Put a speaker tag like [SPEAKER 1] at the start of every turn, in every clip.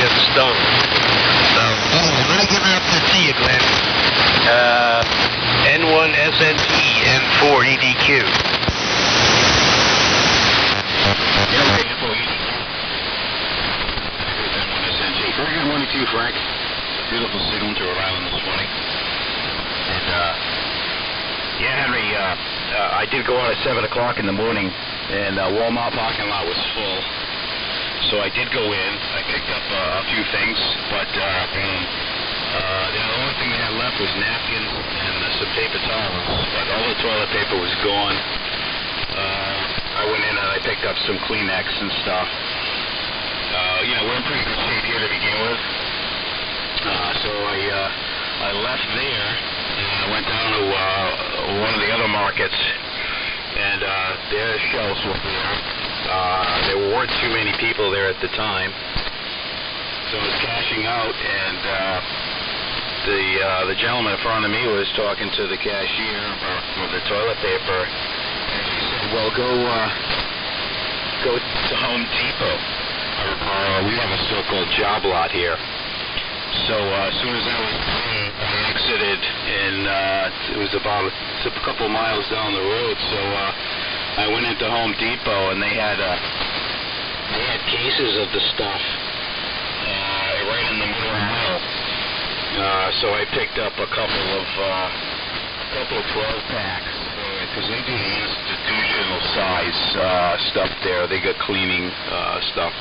[SPEAKER 1] get stung.
[SPEAKER 2] What are you giving up to see you, Glenn?
[SPEAKER 1] N1SNT, N4EDQ.
[SPEAKER 3] Very good morning to you, Frank. Beautiful signal to Rhode Island this morning. And, Henry, I did go out at 7 o'clock in the morning, and Walmart parking lot was full. So I did go in. I picked up a few things, but the only thing they had left was napkins and some paper towels. But all the toilet paper was gone. I went in and I picked up some Kleenex and stuff. We're in pretty good shape here to begin with. So I left there and I went down to one of the other markets, and their shelves were there. There weren't too many people there at the time, so I was cashing out, and the gentleman in front of me was talking to the cashier about the toilet paper, and she said, "Well, go to Home Depot. We have a so-called job lot here." So as soon as I was done, I exited, and it was about a couple miles down the road. So I went into Home Depot, and they had cases of the stuff right in the middle of the aisle. So I picked up a couple of 12 packs because they do the institutional size stuff there. They got cleaning stuff.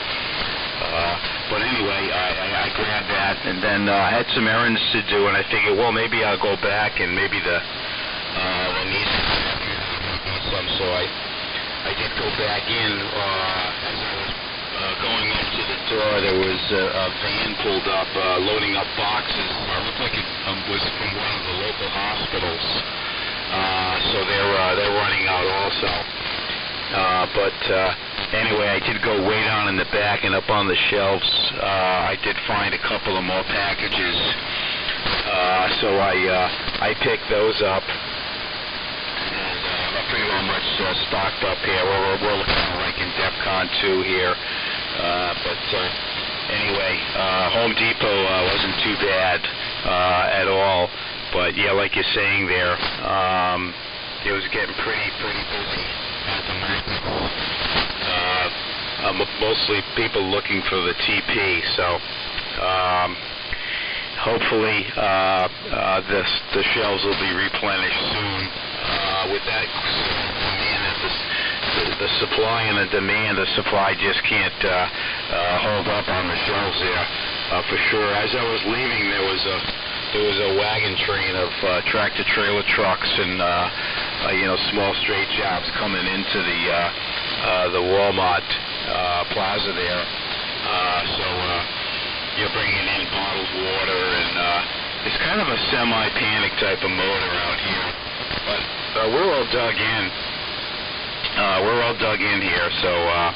[SPEAKER 3] But anyway, I grabbed that, and then I had some errands to do, and I figured, well, maybe I'll go back, and maybe the niece need some. So I did go back in. As I was going up to the door, there was a van pulled up, loading up boxes. It looked like it was from one of the local hospitals. So they're running out also. Anyway, I did go way down in the back and up on the shelves. I did find a couple of more packages. So I picked those up. And I'm pretty well much stocked up here. We're looking like in DEFCON 2 here. Anyway, Home Depot wasn't too bad at all. But yeah, like you're saying there, it was getting pretty busy at the market. Mostly people looking for the TP, so hopefully the shelves will be replenished soon. With that demand, the supply and the demand, the supply just can't hold up on the shelves there for sure. As I was leaving, there was a wagon train of tractor trailer trucks and small straight jobs coming into the Walmart plaza there. So you're bringing in bottled water, and it's kind of a semi-panic type of mode around here. But we're all dug in. We're all dug in here, so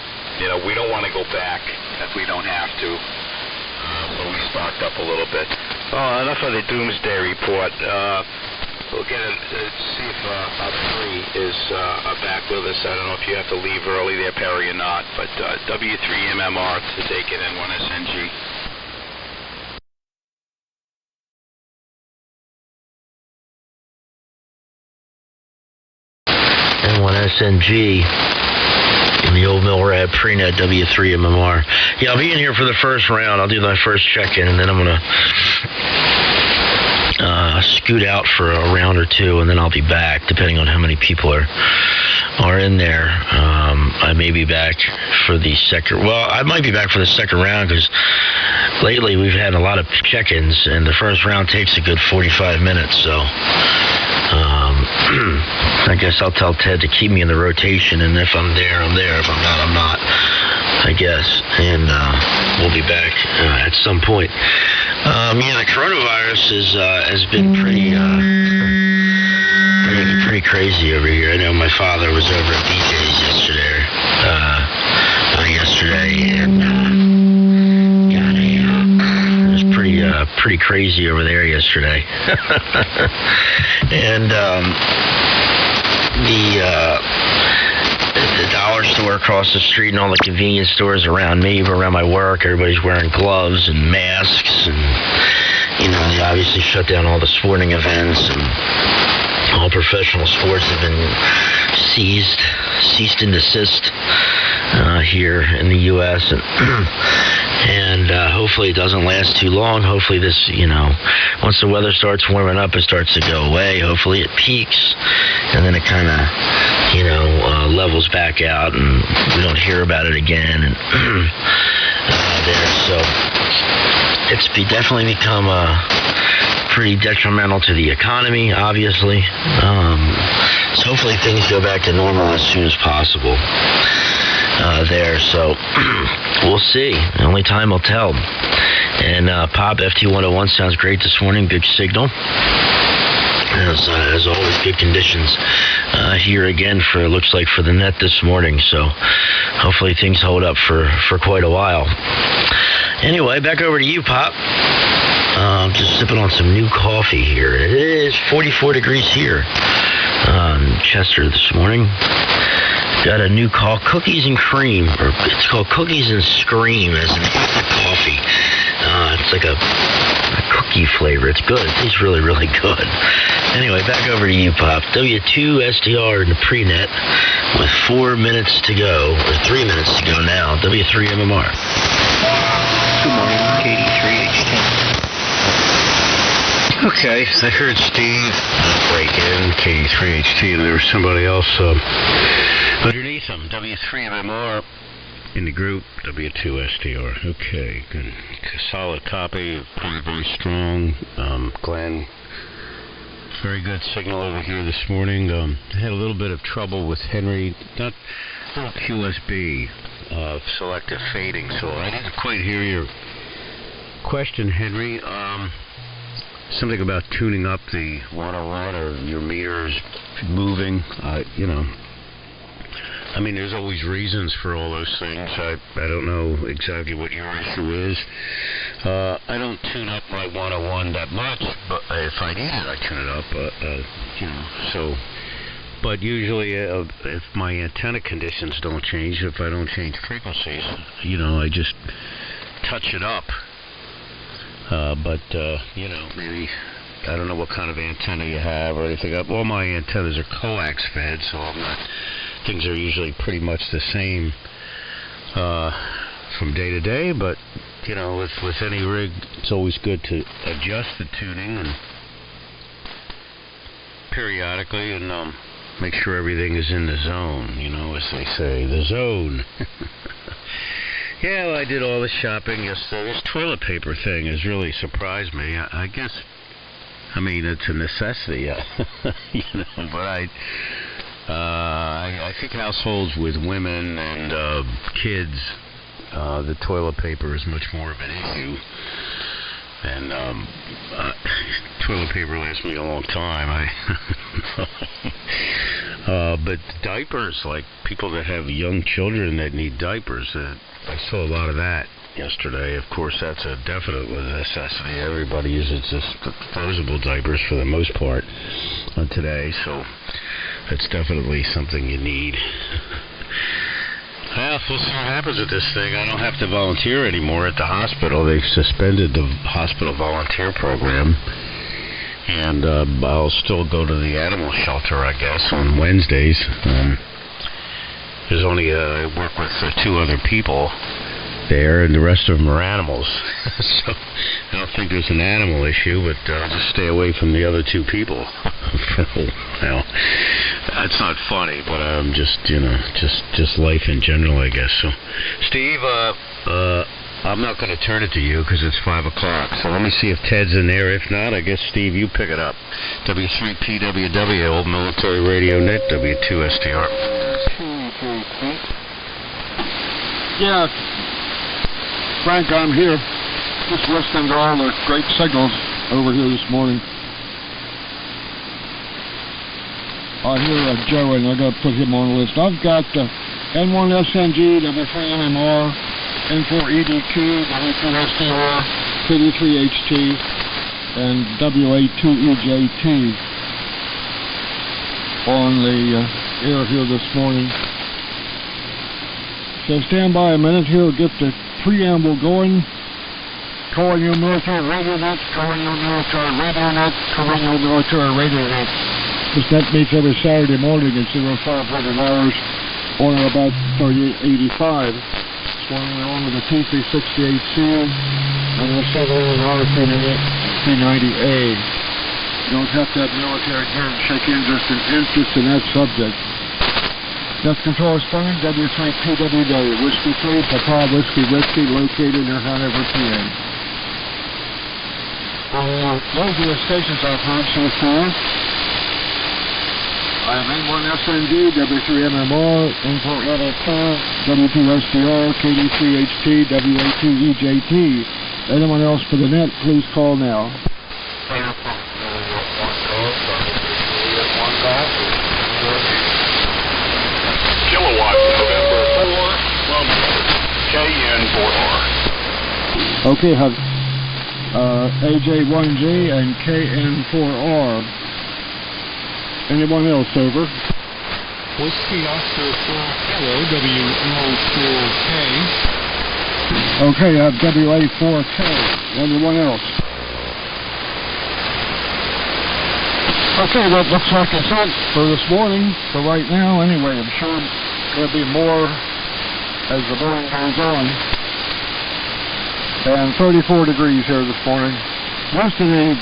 [SPEAKER 3] we don't want to go back if we don't have to. So we stocked up a little bit. Enough of the doomsday report. We'll get see if Perry is back with us. I don't know if you have to leave early there, Perry, or not. But W3MMR to take it, N1SNG.
[SPEAKER 2] N1SNG. In the old Milrad Prenet W3MMR. Yeah, I'll be in here for the first round. I'll do my first check-in, and then I'm going to scoot out for a round or two, and then I'll be back, depending on how many people are in there. I may be back for the second. Well, I might be back for the second round, because lately we've had a lot of check-ins, and the first round takes a good 45 minutes, so I guess I'll tell Ted to keep me in the rotation, and if I'm there, I'm there. If I'm not, I'm not, I guess. And we'll be back at some point. The coronavirus has been pretty crazy over here. I know my father was over at BJ's yesterday, and it was pretty crazy over there yesterday. And the dollar store across the street and all the convenience stores around me, around my work, everybody's wearing gloves and masks, and they obviously shut down all the sporting events, and all professional sports have been ceased and desist here in the U.S. and hopefully it doesn't last too long. Hopefully this, once the weather starts warming up, it starts to go away. Hopefully it peaks, and then it kind of, levels back out, and we don't hear about it again. And so it's definitely become pretty detrimental to the economy, obviously. So hopefully things go back to normal as soon as possible there. So we'll see. Only time will tell. And Pop, FT101 sounds great this morning. Good signal. As always, good conditions here again looks like for the net this morning. So hopefully things hold up for quite a while. Anyway, back over to you, Pop. Just sipping on some new coffee here. It is 44 degrees here in Chester this morning. Got a new call, Cookies and Cream, or it's called Cookies and Scream as an coffee. It's like a cookie flavor. It's good. It tastes really, really good. Anyway, back over to you, Pop. W2STR in the pre-net with 4 minutes to go, or 3 minutes to go now. W3MMR.
[SPEAKER 1] Good morning, KD3H10. Okay, I heard Steve break in, KD3HT, and there was somebody else underneath him, W3MMR in the group, W2STR. Okay, good. Solid copy, very, very strong. Glenn, very good signal over here this morning. I had a little bit of trouble with Henry, not QSB, selective fading, so I didn't quite hear your question, Henry. Something about tuning up the 101 or your meters moving, I mean, there's always reasons for all those things. I don't know exactly what your issue is. I don't tune up my 101 that much, but if I need it, I tune it up, so. But usually, if my antenna conditions don't change, if I don't change frequencies, I just touch it up. But maybe, I don't know what kind of antenna you have or anything. All my antennas are coax fed, so things are usually pretty much the same from day to day. But, with any rig, it's always good to adjust the tuning and periodically and make sure everything is in the zone, as they say, the zone. Yeah, well, I did all the shopping yesterday. This toilet paper thing has really surprised me. I guess, it's a necessity, but I think households with women and kids, the toilet paper is much more of an issue. And toilet paper lasts me a long time. But diapers, like people that have young children that need diapers, I saw a lot of that yesterday. Of course, that's a definite necessity. Everybody uses disposable diapers for the most part today, so that's definitely something you need. Well, we'll see what happens with this thing. I don't have to volunteer anymore at the hospital. They've suspended the hospital volunteer program. And I'll still go to the animal shelter, I guess, on Wednesdays. There's only, I work with 2 other people there, and the rest of them are animals. So I don't think there's an animal issue, but I'll just stay away from the other 2 people. Well, that's not funny, but just life in general, I guess. So, Steve, I'm not going to turn it to you because it's 5 o'clock. So let me see if Ted's in there. If not, I guess, Steve, you pick it up. W3PWW, Old Military Radio Net, W2STR.
[SPEAKER 4] Yeah, Frank, I'm here. Just listening to all the great signals over here this morning. I hear Joe, and I got to put him on the list. I've got N1SNG, W3MMR, N4EDQ, W2STR, KD3HT, and WA2EJT on the air here this morning. So stand by a minute here, get the preamble going. Calling your military radio net, calling your military radio net, calling your military radio net. This net meets every Saturday morning at 0500 hours on or about 3885. This morning we're on with the T368C and we're sending an R390A. You don't have to have military gear to check in, just an interest in that subject. That's Control Spring, W3PWW, Whiskey 3, Papa Whiskey, located near Hanover, PA. Those are the stations I've heard so far. I have N1SNG, W3MMR, N4 LFR, W2SDR, KD3HT, WA2EJT. Anyone else for the net, please call now.
[SPEAKER 5] Kilowatt, November 4 from KN4R.
[SPEAKER 4] Okay, have AJ1G and KN4R. Anyone else, over?
[SPEAKER 6] Whiskey Oscar 4 Kilo, WL4K.
[SPEAKER 4] Okay, I have WA4K. Anyone else? Okay, that looks like it's it for this morning, for right now anyway. I'm sure there'll be more as the morning goes on. And 34 degrees here this morning. Yesterday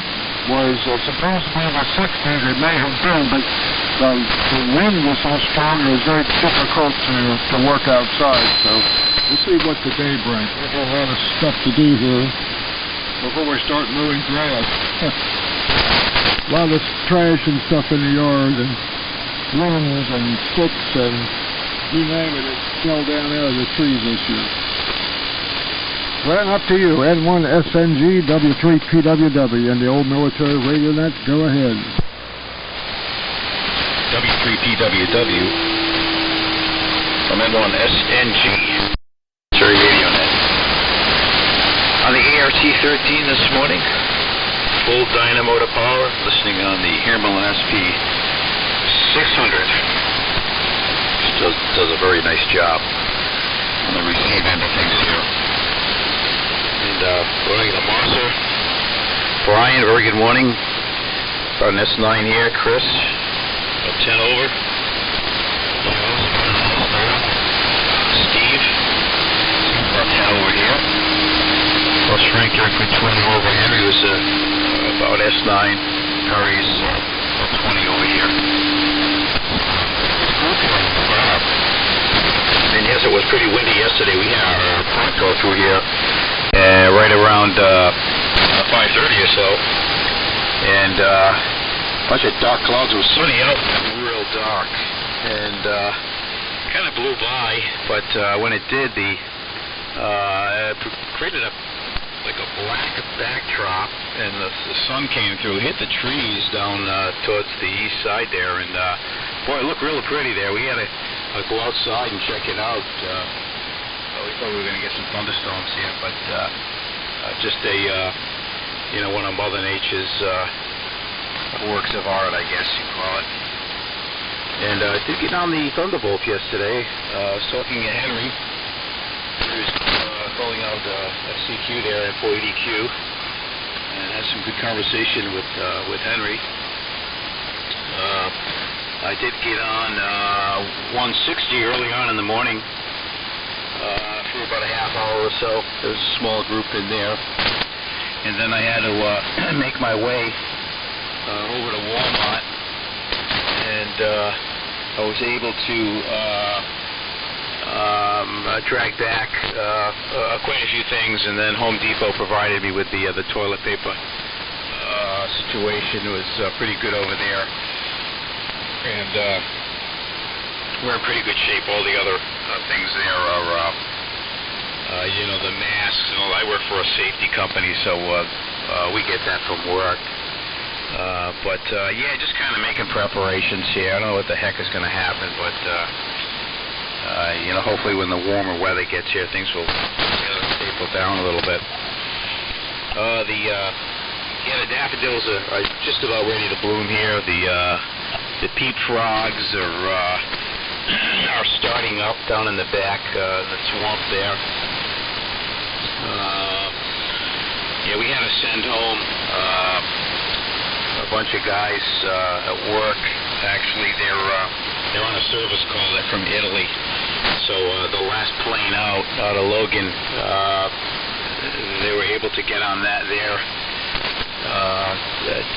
[SPEAKER 4] was supposed to be in the 60s. It may have been, but the wind was so strong it was very difficult to work outside. So we'll see what the day brings. We've got a lot of stuff to do here before we start mowing grass. A lot of trash and stuff in the yard, and limbs and sticks and you name it, it fell down out of the trees this year. Well, up to you. N1SNG, W3PWW, and the old military radio net. Go ahead.
[SPEAKER 3] W3PWW from N1SNG, military radio net. On the ART-13 this morning. Full dynamo to power, listening on the Hermelin SP 600. Does a very nice job on the receive end of things here. And running the Marser. Brian, very good morning. About an S9 here, Chris. About 10 over. Steve. About 10 over here. Plus Frank Eric 20 over here. He was about S9. Harry's 20 over here. Okay. And yes, it was pretty windy yesterday. We had our front go through here right around 5:30 or so. And a bunch of dark clouds. It was sunny out, real dark. And kind of blew by. But when it did, it created like a black backdrop, and the sun came through, hit the trees down towards the east side there, and boy, it looked really pretty there. We had to go outside and check it out. We thought we were going to get some thunderstorms here, but just one of Mother Nature's works of art, I guess you call it. And I did get on the Thunderbolt yesterday. I was talking to Henry. He was calling out FCQ there at 480Q, and had some good conversation with Henry. I did get on 160 early on in the morning for about a half hour or so. There was a small group in there, and then I had to make my way over to Walmart, and I was able to drag back quite a few things, and then Home Depot provided me with the toilet paper situation. It was pretty good over there, and we're in pretty good shape. All the other things there are, the masks and all. I work for a safety company, so we get that from work. But just kind of making preparations here. I don't know what the heck is going to happen, but hopefully when the warmer weather gets here, things will taper down a little bit. The daffodils are just about ready to bloom here. The peat frogs are are starting up down in the back, the swamp there. Yeah, we had to send home a bunch of guys at work. Actually, they're on a service call. They're from Italy. So the last plane out of Logan, they were able to get on that there.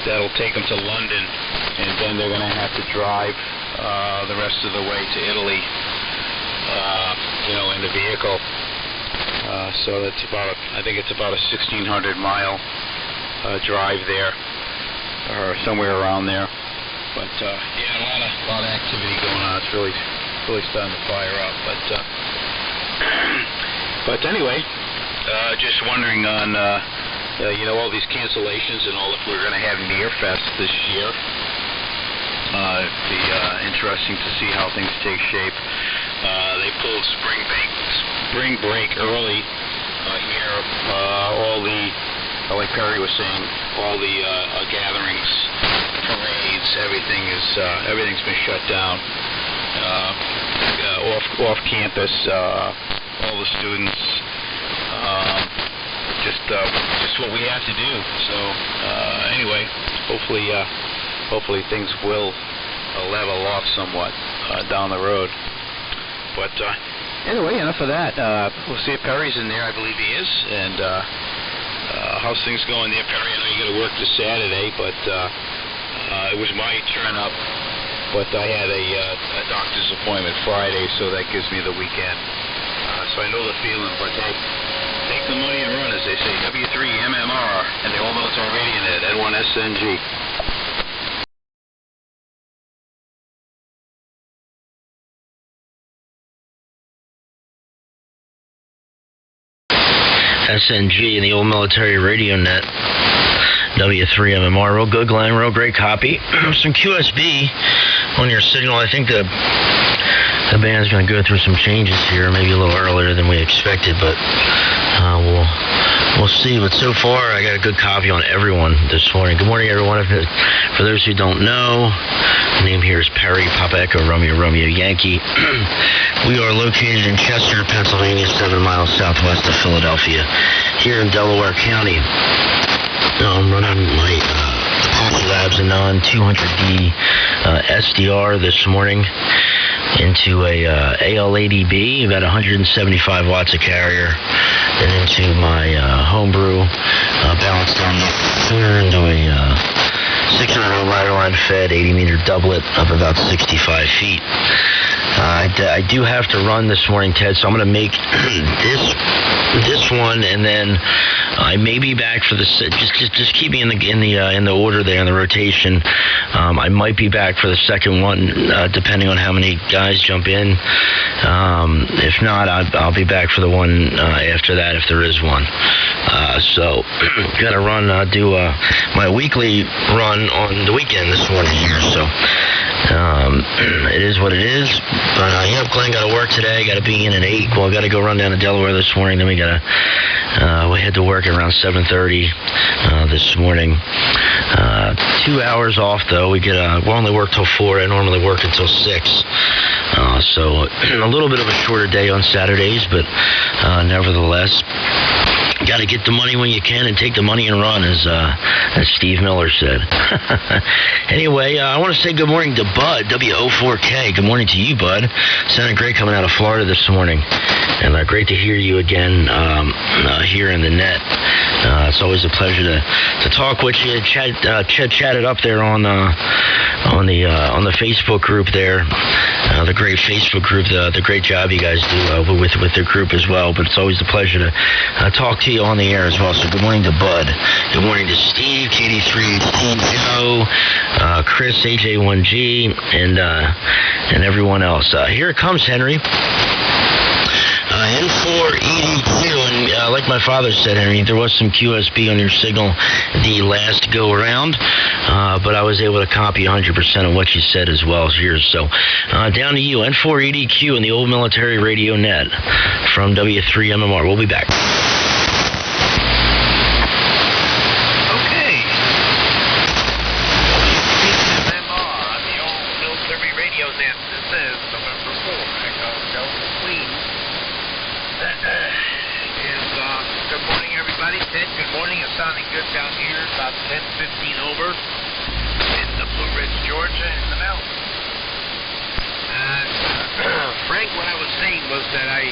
[SPEAKER 3] That'll take them to London, and then they're going to have to drive the rest of the way to Italy, in the vehicle. So that's I think it's about a 1,600 mile drive there, or somewhere around there. But yeah, a lot of activity going on. It's really starting to fire up. But anyway, just wondering on all these cancellations and all, if we're going to have Nearfest this year. It'd be interesting to see how things take shape. They pulled spring break early here. All the, like Perry was saying, all the gatherings, parades, everything's been shut down. Off campus, all the students, just what we have to do. So anyway, hopefully things will level off somewhat down the road. But anyway, enough of that. We'll see if Perry's in there. I believe he is. And how's things going there, Perry? I know you got to work this Saturday, but it was my turn up. But I had a doctor's appointment Friday, so that gives me the weekend. So I know the feeling, but hey, take the money and run, as they say. W3MMR and the All Military Radio Net, N1SNG.
[SPEAKER 2] SNG and the Old Military Radio Net, W3MMR. Real good, Glenn. Real great copy. Some QSB on your signal. I think the band's going to go through some changes here, maybe a little earlier than we expected, but we'll see. But so far, I got a good copy on everyone this morning. Good morning, everyone. For those who don't know, the name here is Perry, Papa Echo, Romeo, Yankee. We are located in Chester, Pennsylvania, 7 miles southwest of Philadelphia, here in Delaware County. I'm running my Apache Labs Anon 200D SDR this morning into a AL80B, about 175 watts of carrier, and into my homebrew balanced down into a 600 rider line fed 80 meter doublet of about 65 feet. I do have to run this morning, Ted, so I'm going to make this one, and then I may be back for the just keep me in the order there in the rotation. I might be back for the second one, depending on how many guys jump in. If not, I'll be back for the one after that, if there is one. So gonna do my weekly run on the weekend this morning here. So it is what it is. But Glenn got to work today. Got to be in at 8. Well, I got to go run down to Delaware this morning. Then we head to work at around 7:30 this morning. 2 hours off though. We only work till 4. I normally work until 6. So a little bit of a shorter day on Saturdays, but nevertheless, got to get the money when you can and take the money and run, as Steve Miller said. Anyway, I want to say good morning to Bud, W04K. Good morning to you, Bud. Sounded great coming out of Florida this morning. And great to hear you again here in the net. It's always a pleasure to talk with you. Chatted up there on the Facebook group there. The great Facebook group, the great job you guys do with the group as well. But it's always a pleasure to talk to you on the air as well. So good morning to Bud. Good morning to Steve, KD3HT, Joe, Chris, AJ1G, and everyone else. Here it comes, Henry. N4ED2, and like my father said, Henry, there was some QSB on your signal the last go around, but I was able to copy 100% of what you said as well as yours. So down to you, N4EDQ and the Old Military Radio Net from W3MMR. We'll be back.
[SPEAKER 3] Okay. W3MMR on the Old Military
[SPEAKER 7] Radio Net. This is November 4. Echo Delta Queen. Good morning, everybody. Ted, good morning. It's sounding good down here. About 10:15 over in the Blue Ridge, Georgia, in the mountains. Frank, what I was saying was that I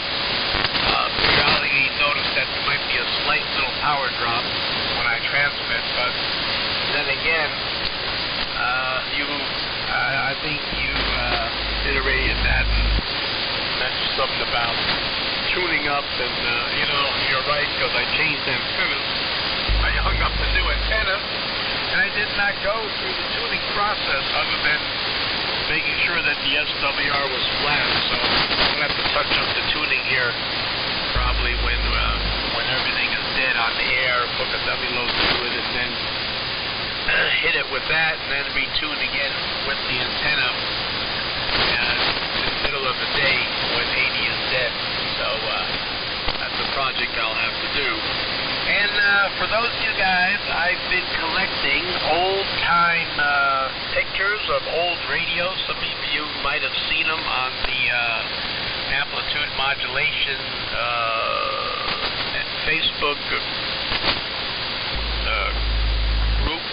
[SPEAKER 7] periodically noticed that there might be a slight little power drop when I transmit, but then again, I think you iterated that and mentioned something about tuning up, and you're right, because I changed antennas. I hung up the new antenna, and I did not go through the tuning process other than making sure that the SWR was flat. So I'm going to have to touch up the tuning here probably when everything is dead on the air, hook a dummy load to it, and then hit it with that, and then retune again with the antenna in the middle of the day when 80 is dead. So that's a project I'll have to do. And for those of you guys, I've been collecting old-time pictures of old radios. Some of you might have seen them on the amplitude modulation Facebook group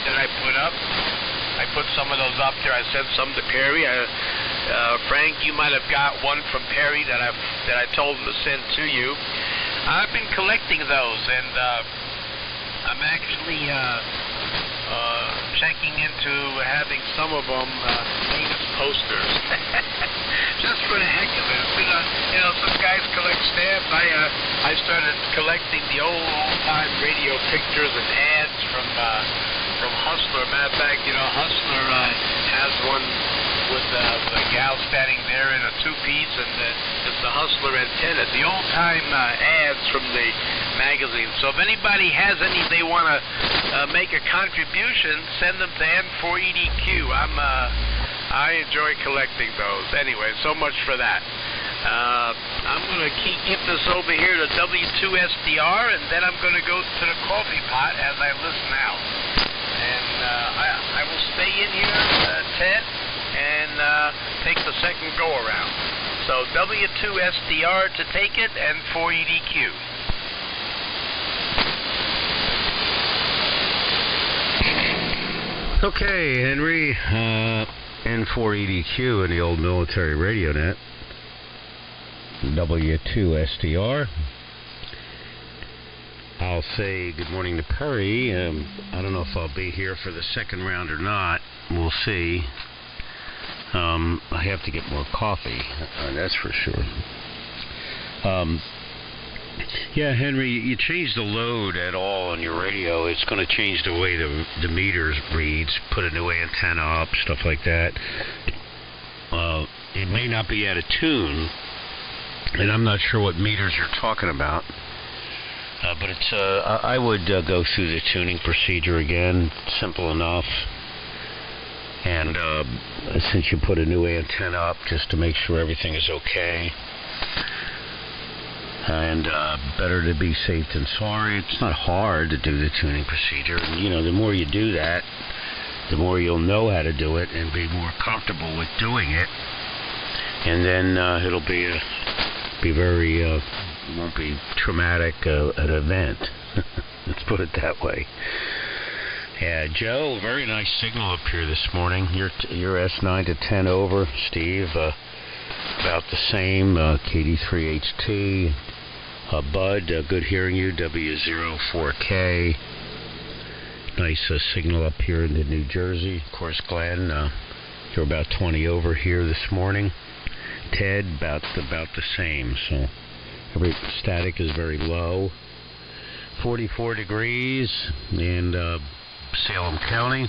[SPEAKER 7] that I put up. I put some of those up there. I sent some to Perry. Frank, you might have got one from Perry that I told him to send to you. I've been collecting those, and I'm actually checking into having some of them made as posters, just for the heck of it. Some guys collect stamps. I started collecting the old-time radio pictures and ads from Hustler. Matter of fact, Hustler has one with a gal standing there in a two-piece, and it's the Hustler antenna. The old-time ads from the magazine. So if anybody has any they want to make a contribution, send them to N4EDQ. I enjoy collecting those. Anyway, so much for that. I'm going to keep this over here to W2SDR, and then I'm going to go to the coffee pot as I listen out. And I will stay in here, Ted, and take the second go-around. So W2SDR to take it, and 4EDQ.
[SPEAKER 1] Okay, Henry, N4EDQ in the old military radio net. W2SDR. I'll say good morning to Perry. I don't know if I'll be here for the second round or not. We'll see. I have to get more coffee, that's for sure. Yeah, Henry, you change the load at all on your radio, it's going to change the way the meters reads, put a new antenna up, stuff like that. It may not be out of tune, and I'm not sure what meters you're talking about. But it's I would go through the tuning procedure again. Simple enough. And since you put a new antenna up, just to make sure everything is okay. And better to be safe than sorry. It's not hard to do the tuning procedure. And, the more you do that, the more you'll know how to do it and be more comfortable with doing it. And then it'll be very... won't be traumatic an event. Let's put it that way. Yeah, Joe, very nice signal up here this morning. You're S9 to 10 over. Steve, about the same. KD3HT. Bud, good hearing you. W04K. Nice signal up here in New Jersey. Of course, Glenn, you're about 20 over here this morning. Ted, about the same. So. Static is very low, 44 degrees in Salem County,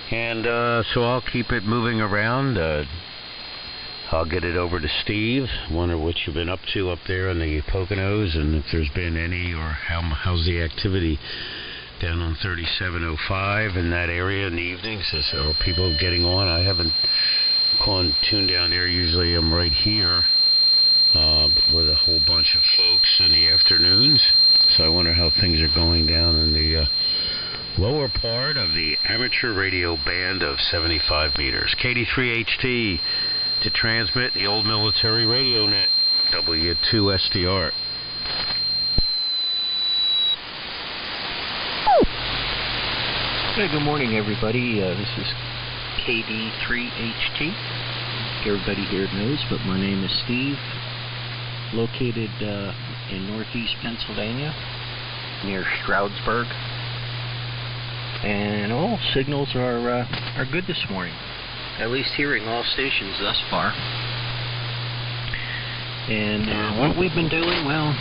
[SPEAKER 1] and so I'll keep it moving around. I'll get it over to Steve. Wonder what you've been up to up there in the Poconos, and if there's been any, or how's the activity down on 3705 in that area in the evenings. Are people getting on? I haven't gone tuned down there. Usually I'm right here. With a whole bunch of folks in the afternoons. So I wonder how things are going down in the lower part of the amateur radio band of 75 meters. KD3HT to transmit the old military radio net, W2SDR.
[SPEAKER 8] Hey, good morning, everybody. This is KD3HT. Everybody here knows, but my name is Steve, located in northeast Pennsylvania, near Stroudsburg. And all signals are good this morning, at least hearing all stations thus far. And what we've been doing, well,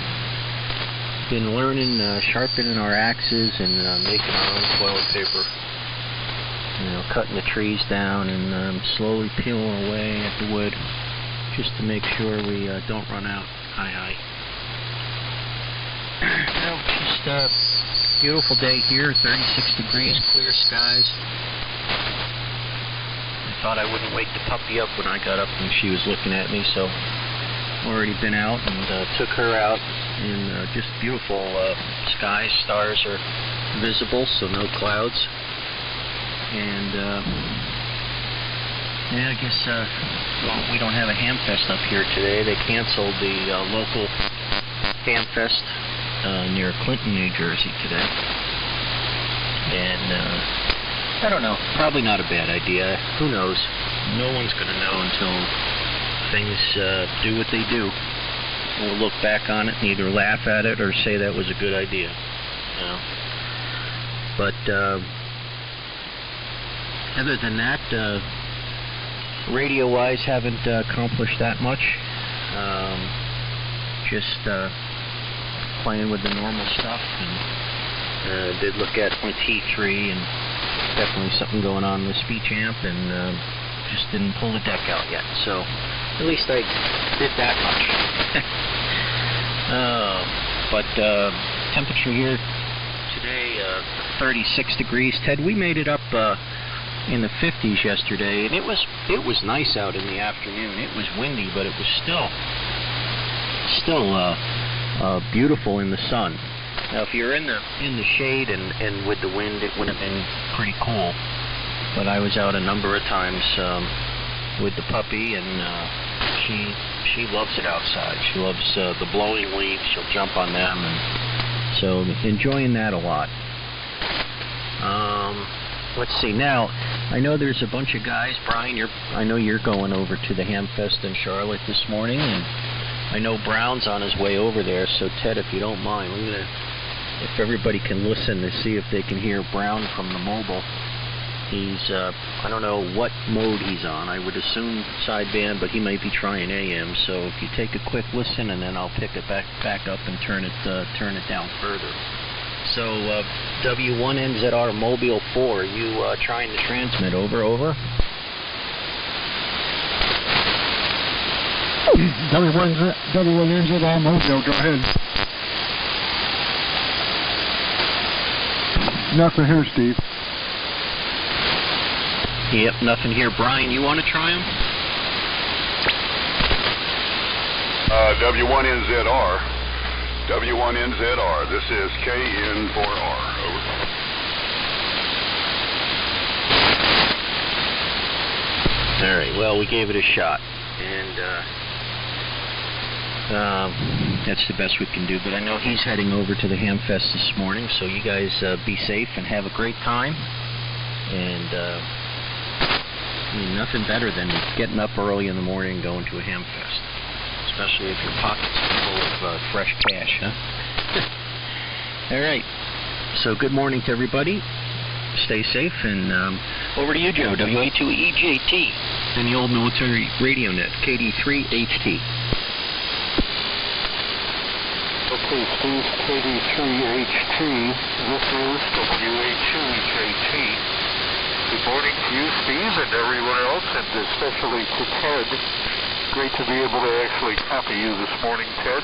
[SPEAKER 8] been learning, sharpening our axes and making our own toilet paper. You know, cutting the trees down and slowly peeling away at the wood, just to make sure we don't run out. Hi. Well, just a beautiful day here, 36 degrees, clear skies. I thought I wouldn't wake the puppy up when I got up and she was looking at me, so already been out and took her out, and just beautiful skies. Stars are visible, so no clouds. And yeah, I guess well, we don't have a ham fest up here today. They canceled the local ham fest near Clinton, New Jersey today. And I don't know, probably not a bad idea. Who knows? No one's going to know until things do what they do. We'll look back on it and either laugh at it or say that was a good idea. You know? But other than that, radio-wise, haven't accomplished that much. Just playing with the normal stuff, and did look at my T3, and definitely something going on with the speech amp, and just didn't pull the deck out yet. So at least I did that much. But temperature here today, 36 degrees. Ted, we made it up in the 50s yesterday, and it was nice out in the afternoon. It was windy, but it was still beautiful in the sun. Now, if you're in the shade and with the wind, it would have been pretty cool. But I was out a number of times with the puppy, and she loves it outside. She loves the blowing leaves. She'll jump on them, and so enjoying that a lot. Let's see. Now, I know there's a bunch of guys. Brian, I know you're going over to the Hamfest in Charlotte this morning, and I know Brown's on his way over there. So, Ted, if you don't mind, we're gonna, if everybody can listen to see if they can hear Brown from the mobile. He's, I don't know what mode he's on. I would assume sideband, but he might be trying AM. So if you take a quick listen, and then I'll pick it back up and turn it down further. So W1NZR Mobile 4, you trying to transmit? Over.
[SPEAKER 4] W1NZR Mobile, go ahead. Nothing here, Steve.
[SPEAKER 8] Yep, nothing here. Brian, you want to try him?
[SPEAKER 5] W1NZR, this is KN4R, over.
[SPEAKER 8] All right, well, we gave it a shot, and that's the best we can do. But I know he's heading over to the Hamfest this morning, so you guys be safe and have a great time. And I mean, nothing better than getting up early in the morning and going to a Hamfest, especially if your pockets are full of fresh cash, huh? All right. So good morning to everybody. Stay safe, and over to you, Joe. WA2EJT, and the old military radio net, KD3HT.
[SPEAKER 4] Okay, Steve, KD3HT. This is WA2EJT. Good morning to you, Steve, and everyone else, and especially to Ted. Great to be able to actually copy you this morning, Ted.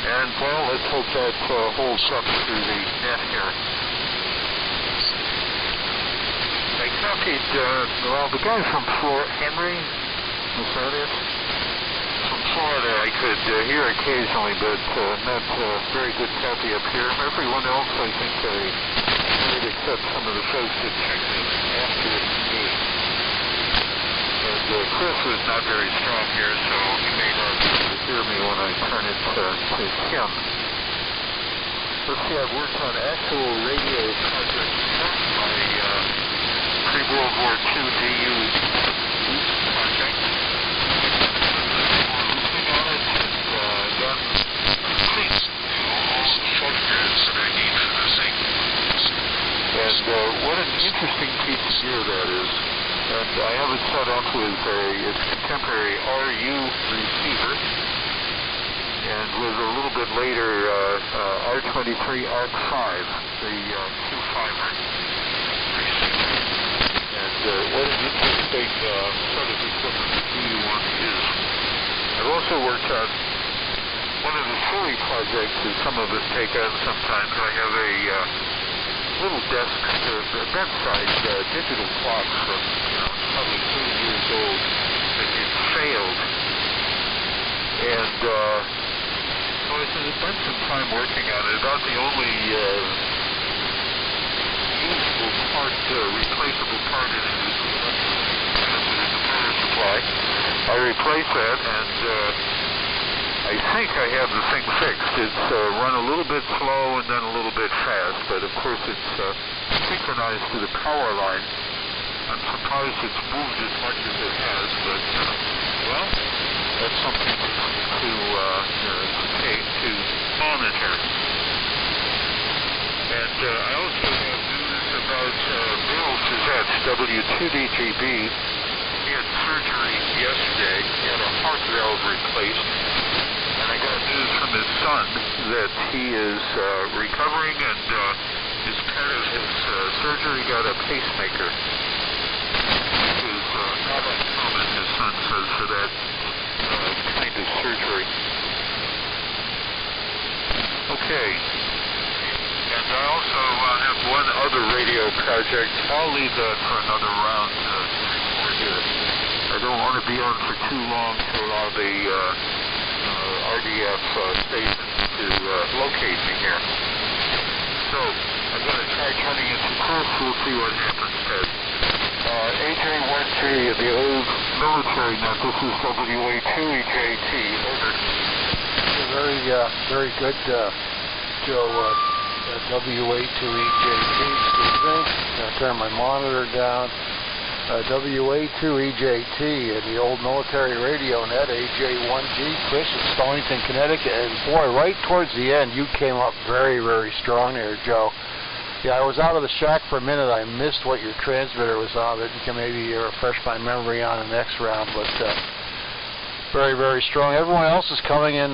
[SPEAKER 4] And, well, let's hope that holds up through the net here. I copied, well, the guy from Florida, Henry, was that it? From Florida, I could hear occasionally, but not very good copy up here. Everyone else, I think
[SPEAKER 9] might accept some of the folks that checked in after the meeting. And Chris was not very strong here, so he may not be able to hear me when I turn it to him. Let's see, I've worked on actual radio projects from my pre-World War II DU project. Looking on it and done complete photographs that I need for this thing. And what an interesting piece of gear that is. And I have it set up with its contemporary RU receiver, and with a little bit later R23 ARC 5, the 2-fiber receiver. And what an interesting set of equipment the DU1 is. I've also worked on one of the silly projects that some of us take on sometimes. I have a little desk, bedside digital clock from, probably 30 years old that had failed. And so I spent some time working on it. About the only usable part, replaceable part in it is the electric power supply. I replaced that, and I think I have the thing fixed. It's run a little bit slow and then a little bit fast, but of course it's synchronized to the power line. I'm surprised it's moved as much as it has, but, well, that's something to monitor. And I also have news about Bill Fizette's W2DGB. He had surgery yesterday. He had a heart valve replaced. And I got news from his son that he is recovering, and as part of his surgery got a pacemaker. Which is not uncommon, his son says, for that kind of surgery. Okay. And I also have one other radio project. I'll leave that for another round to report here. I don't want to be on for too long to allow the RDF station to locate me here. So, I'm going to try turning it to Chris. We'll see what happens, Ted. AJ13 of the old military net. This is WA2EJT. Over.
[SPEAKER 10] Very good, Joe. WA2EJT. Excuse me. I'll turn my monitor down. WA2EJT and the old military radio net, AJ1G, Chris in Stonington, Connecticut. And boy, right towards the end, you came up very, very strong there, Joe. Yeah, I was out of the shack for a minute. I missed what your transmitter was on, but you can maybe refresh my memory on the next round. But very, very strong. Everyone else is coming in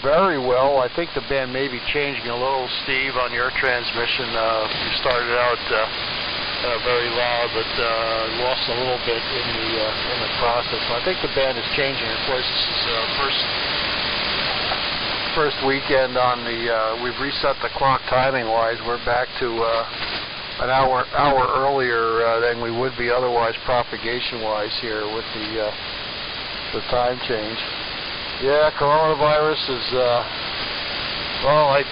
[SPEAKER 10] very well. I think the band may be changing a little, Steve, on your transmission. You started out very loud, but lost a little bit in the process. So I think the band is changing. Of course, this is first weekend on the. We've reset the clock timing-wise. We're back to an hour earlier than we would be otherwise propagation-wise here with the time change. Yeah, coronavirus is. Well, I'm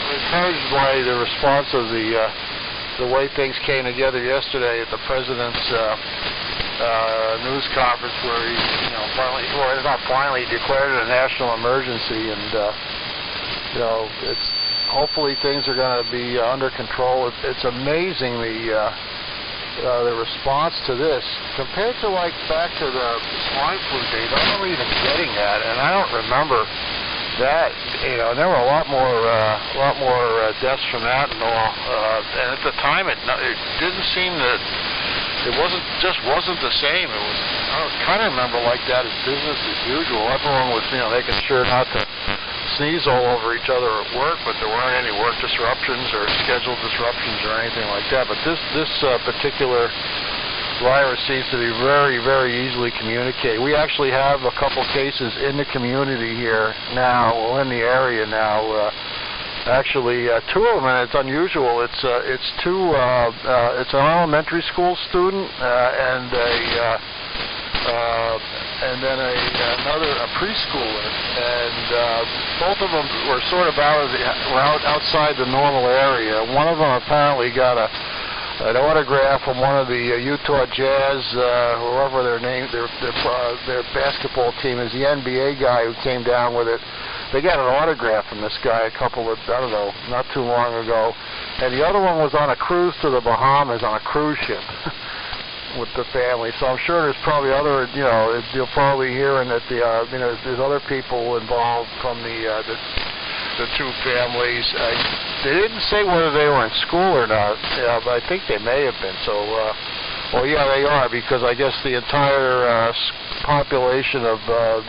[SPEAKER 10] encouraged by the response of the way things came together yesterday at the president's news conference, where he, finally declared it a national emergency, and hopefully things are going to be under control. It's amazing the response to this compared to back to the swine flu days. I don't even getting that, and I don't remember that. There were a lot more deaths from that and all. And at the time, it didn't seem that it wasn't the same. I kind of remember like that as business as usual. Everyone was making sure not to sneeze all over each other at work, but there weren't any work disruptions or schedule disruptions or anything like that. But this particular virus seems to be very, very easily communicated. We actually have a couple cases in the community here now, in the area now. Actually, two of them, and it's unusual. It's an elementary school student and and then a preschooler, and both of them were sort of outside the normal area. One of them apparently got an autograph from one of the Utah Jazz, whoever their basketball team is, the NBA guy who came down with it. They got an autograph from this guy not too long ago. And the other one was on a cruise to the Bahamas on a cruise ship with the family. So I'm sure there's probably other, you'll probably hearing that there's other people involved from the two families. They didn't say whether they were in school or not, but I think they may have been. So, yeah, they are, because I guess the entire population of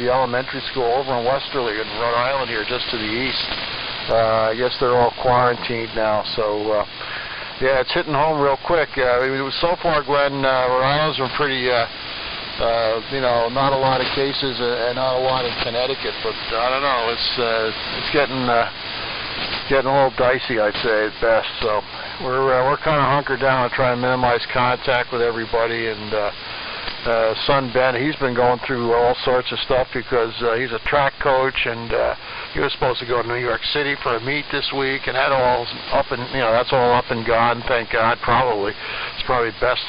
[SPEAKER 10] the elementary school over in Westerly in Rhode Island here, just to the east, I guess they're all quarantined now. So, yeah, it's hitting home real quick. So far, Glenn, Rhode Island's been pretty, not a lot of cases and not a lot in Connecticut, but I don't know. It's getting a little dicey, I'd say, at best. So we're kind of hunkered down and trying to minimize contact with everybody. And son Ben, he's been going through all sorts of stuff because he's a track coach, and he was supposed to go to New York City for a meet this week, and that's all up and gone. Thank God. It's probably best.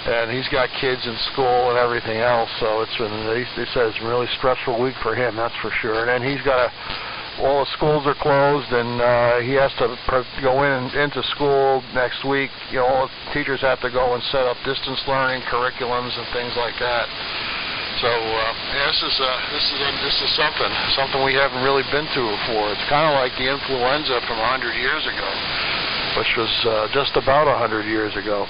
[SPEAKER 10] And he's got kids in school and everything else, so they said it's a really stressful week for him, that's for sure. And then he's got all the schools are closed, and he has to go into school next week. All the teachers have to go and set up distance learning curriculums and things like that. So this is something we haven't really been through before. It's kind of like the influenza from 100 years ago, which was just about 100 years ago.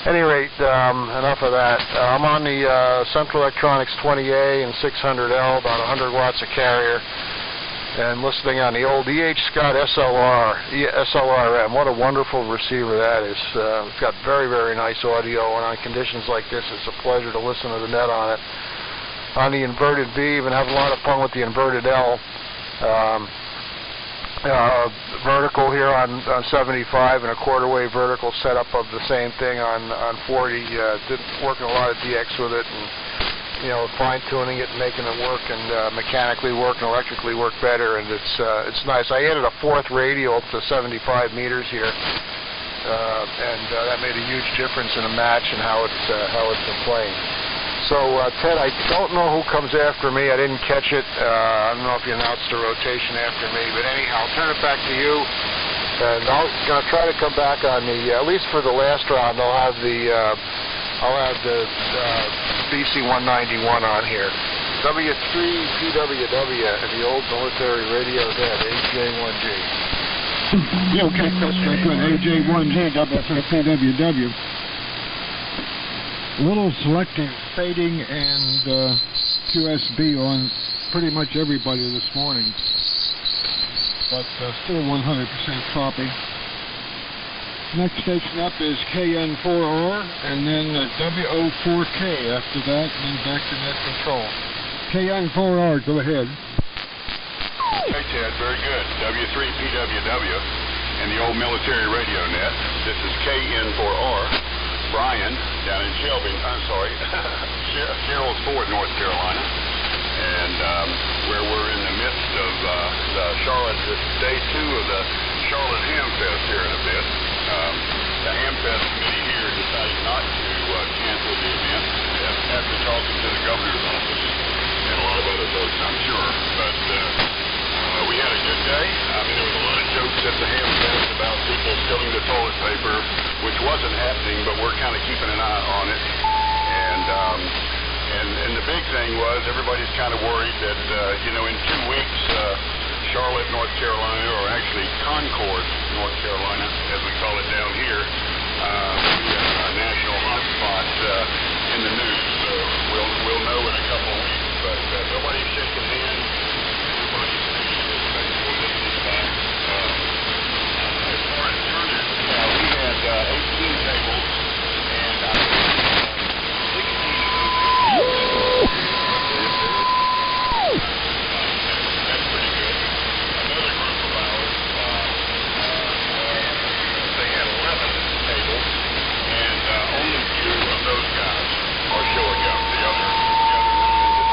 [SPEAKER 10] At any rate, enough of that. I'm on the Central Electronics 20A and 600L, about 100 watts of carrier, and listening on the old E.H. Scott SLRM. What a wonderful receiver that is. It's got very, very nice audio, and on conditions like this, it's a pleasure to listen to the net on it. On the inverted B, been having a lot of fun with the inverted L. Vertical here on 75 and a quarter wave vertical setup of the same thing on 40. Working a lot of DX with it, and fine tuning it and making it work, and mechanically work and electrically work better, and it's nice. I added a fourth radio up to 75 meters here, and that made a huge difference in a match and how it's been playing. So, Ted, I don't know who comes after me. I didn't catch it. I don't know if you announced a rotation after me. But anyhow, I'll turn it back to you. And I'll try to come back on at least for the last round, I'll have the BC 191 on here. W3PWW and the old military radio net, AJ1G.
[SPEAKER 4] Yeah, okay, that's very good. AJ1G, W3PWW. Little selective fading and QSB on pretty much everybody this morning, but still 100% choppy. Next station up is KN4R, and then WO4K after that, and then back to net control. KN4R, go ahead.
[SPEAKER 5] Hey Ted, very good. W3PWW and the old military radio net. This is KN4R. Brian down in Sherrills Ford, North Carolina, and where we're in the midst of the Charlotte, day 2 of the Charlotte Hamfest here in a bit. The Hamfest committee here decided not to cancel the event after talking to the governor's office and a lot of other folks, I'm sure. But we had a good day. I mean, there was a lot of jokes at the Hamfest about people stealing the toilet paper, which wasn't happening, but we're kind of keeping an eye on it. And the big thing was everybody's kind of worried that, in 2 weeks, Charlotte, North Carolina, or actually Concord, North Carolina, as we call it down here, will be a national hotspot in the news. So we'll know in a couple of weeks, but nobody's shaking hands. Everybody's thinking it's baseball business back. As far as turnout, we had 18 tables, and 16 of those tables. That's pretty good. Another group of ours, they had 11 tables, and only 2 of those guys are showing up. The other 9 in the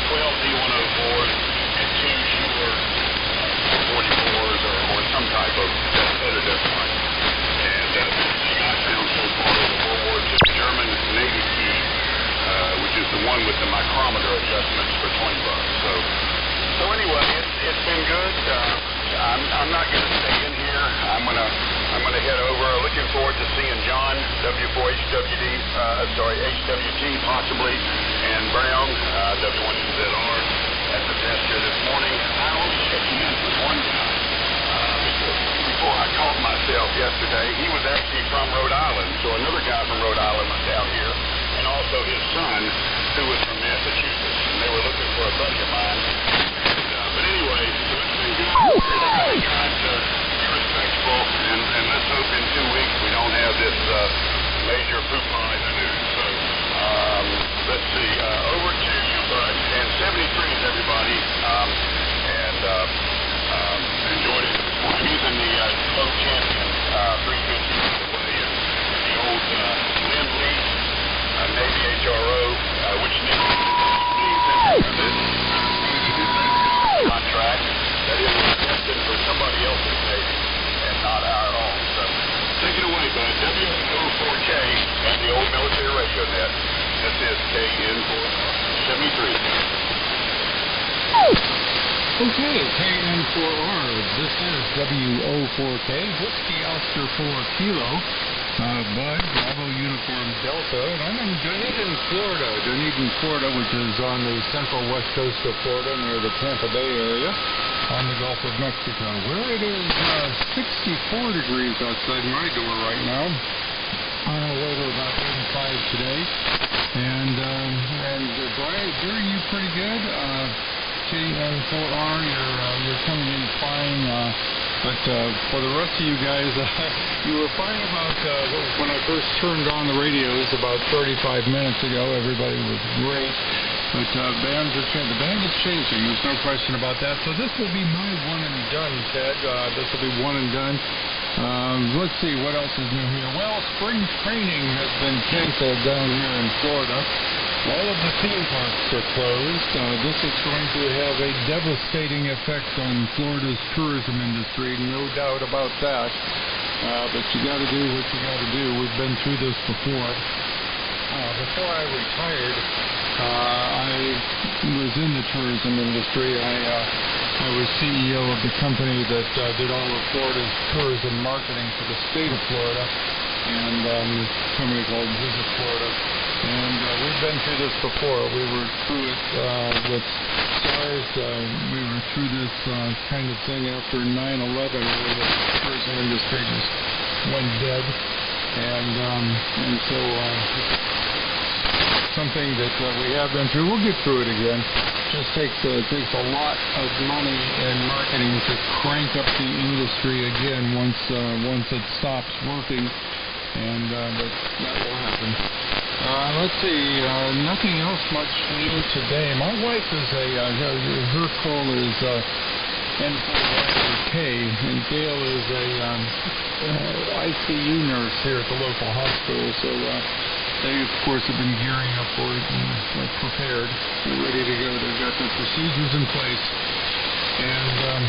[SPEAKER 5] 12 D104s and 2 Shure 44s or some type of editor device. And this thing I found so far is a World War II German Navy key, which is the one with the micrometer adjustments for $20. So anyway, it's been good. I'm not going to stay in here. I'm gonna head over. Looking forward to seeing John HWT possibly, and Brown W1ZR at the tester this morning. I only shook hands with one guy before I caught myself yesterday. He was actually from Rhode Island, so another guy from Rhode Island was out here, and also his son, who was from Massachusetts, and they were looking for a buddy of mine. But anyway, so it's been good. Everybody trying to be respectful, and let's hope in 2 weeks we don't have this major poop pile in the news. So let's see. Over to you, Bud. And 73 is everybody. Enjoyed it this morning. I'm using the Slow Champion 350 away, and the old Lim Lease Navy HRO, which contract that is destined for somebody else's Navy and not our own. So take it away, Bud. WO4K and the old military radio net. This is KN473.
[SPEAKER 6] Okay, KN4R. This is WO4K, Whiskey Oscar 4 Kilo. Bud, Bravo Uniform Delta, and I'm in Dunedin, Florida, which is on the central west coast of Florida near the Tampa Bay area on the Gulf of Mexico, where it is 64 degrees outside my door right now. On our way to about 85 today. And Brian, hearing you pretty good. KN4R, you're coming in fine. But for the rest of you guys, you were fine about when I first turned on the radios about 35 minutes ago. Everybody was great. But the band is changing. There's no question about that. So this will be my one and done, Ted. This will be one and done. Let's see, what else is new here? Well, spring training has been canceled down here in Florida. All of the theme parks are closed. This is going to have a devastating effect on Florida's tourism industry, no doubt about that. But you got to do what you got to do. We've been through this before. Before I retired, I was in the tourism industry. I was CEO of the company that did all of Florida's tourism marketing for the state of Florida, and a company called Visit Florida. And we've been through this before. We were through it with SARS. We were through this kind of thing after 9/11, where the tourism industry just went dead. And so something that we have been through. We'll get through it again. Just takes a lot of money in marketing to crank up the industry again once it stops working, and but that will happen. Let's see, nothing else much new today. My wife is her call is N4K, and Gail is a ICU nurse here at the local hospital, so they, of course, have been gearing up for it and prepared. They're ready to go. They've got the procedures in place. And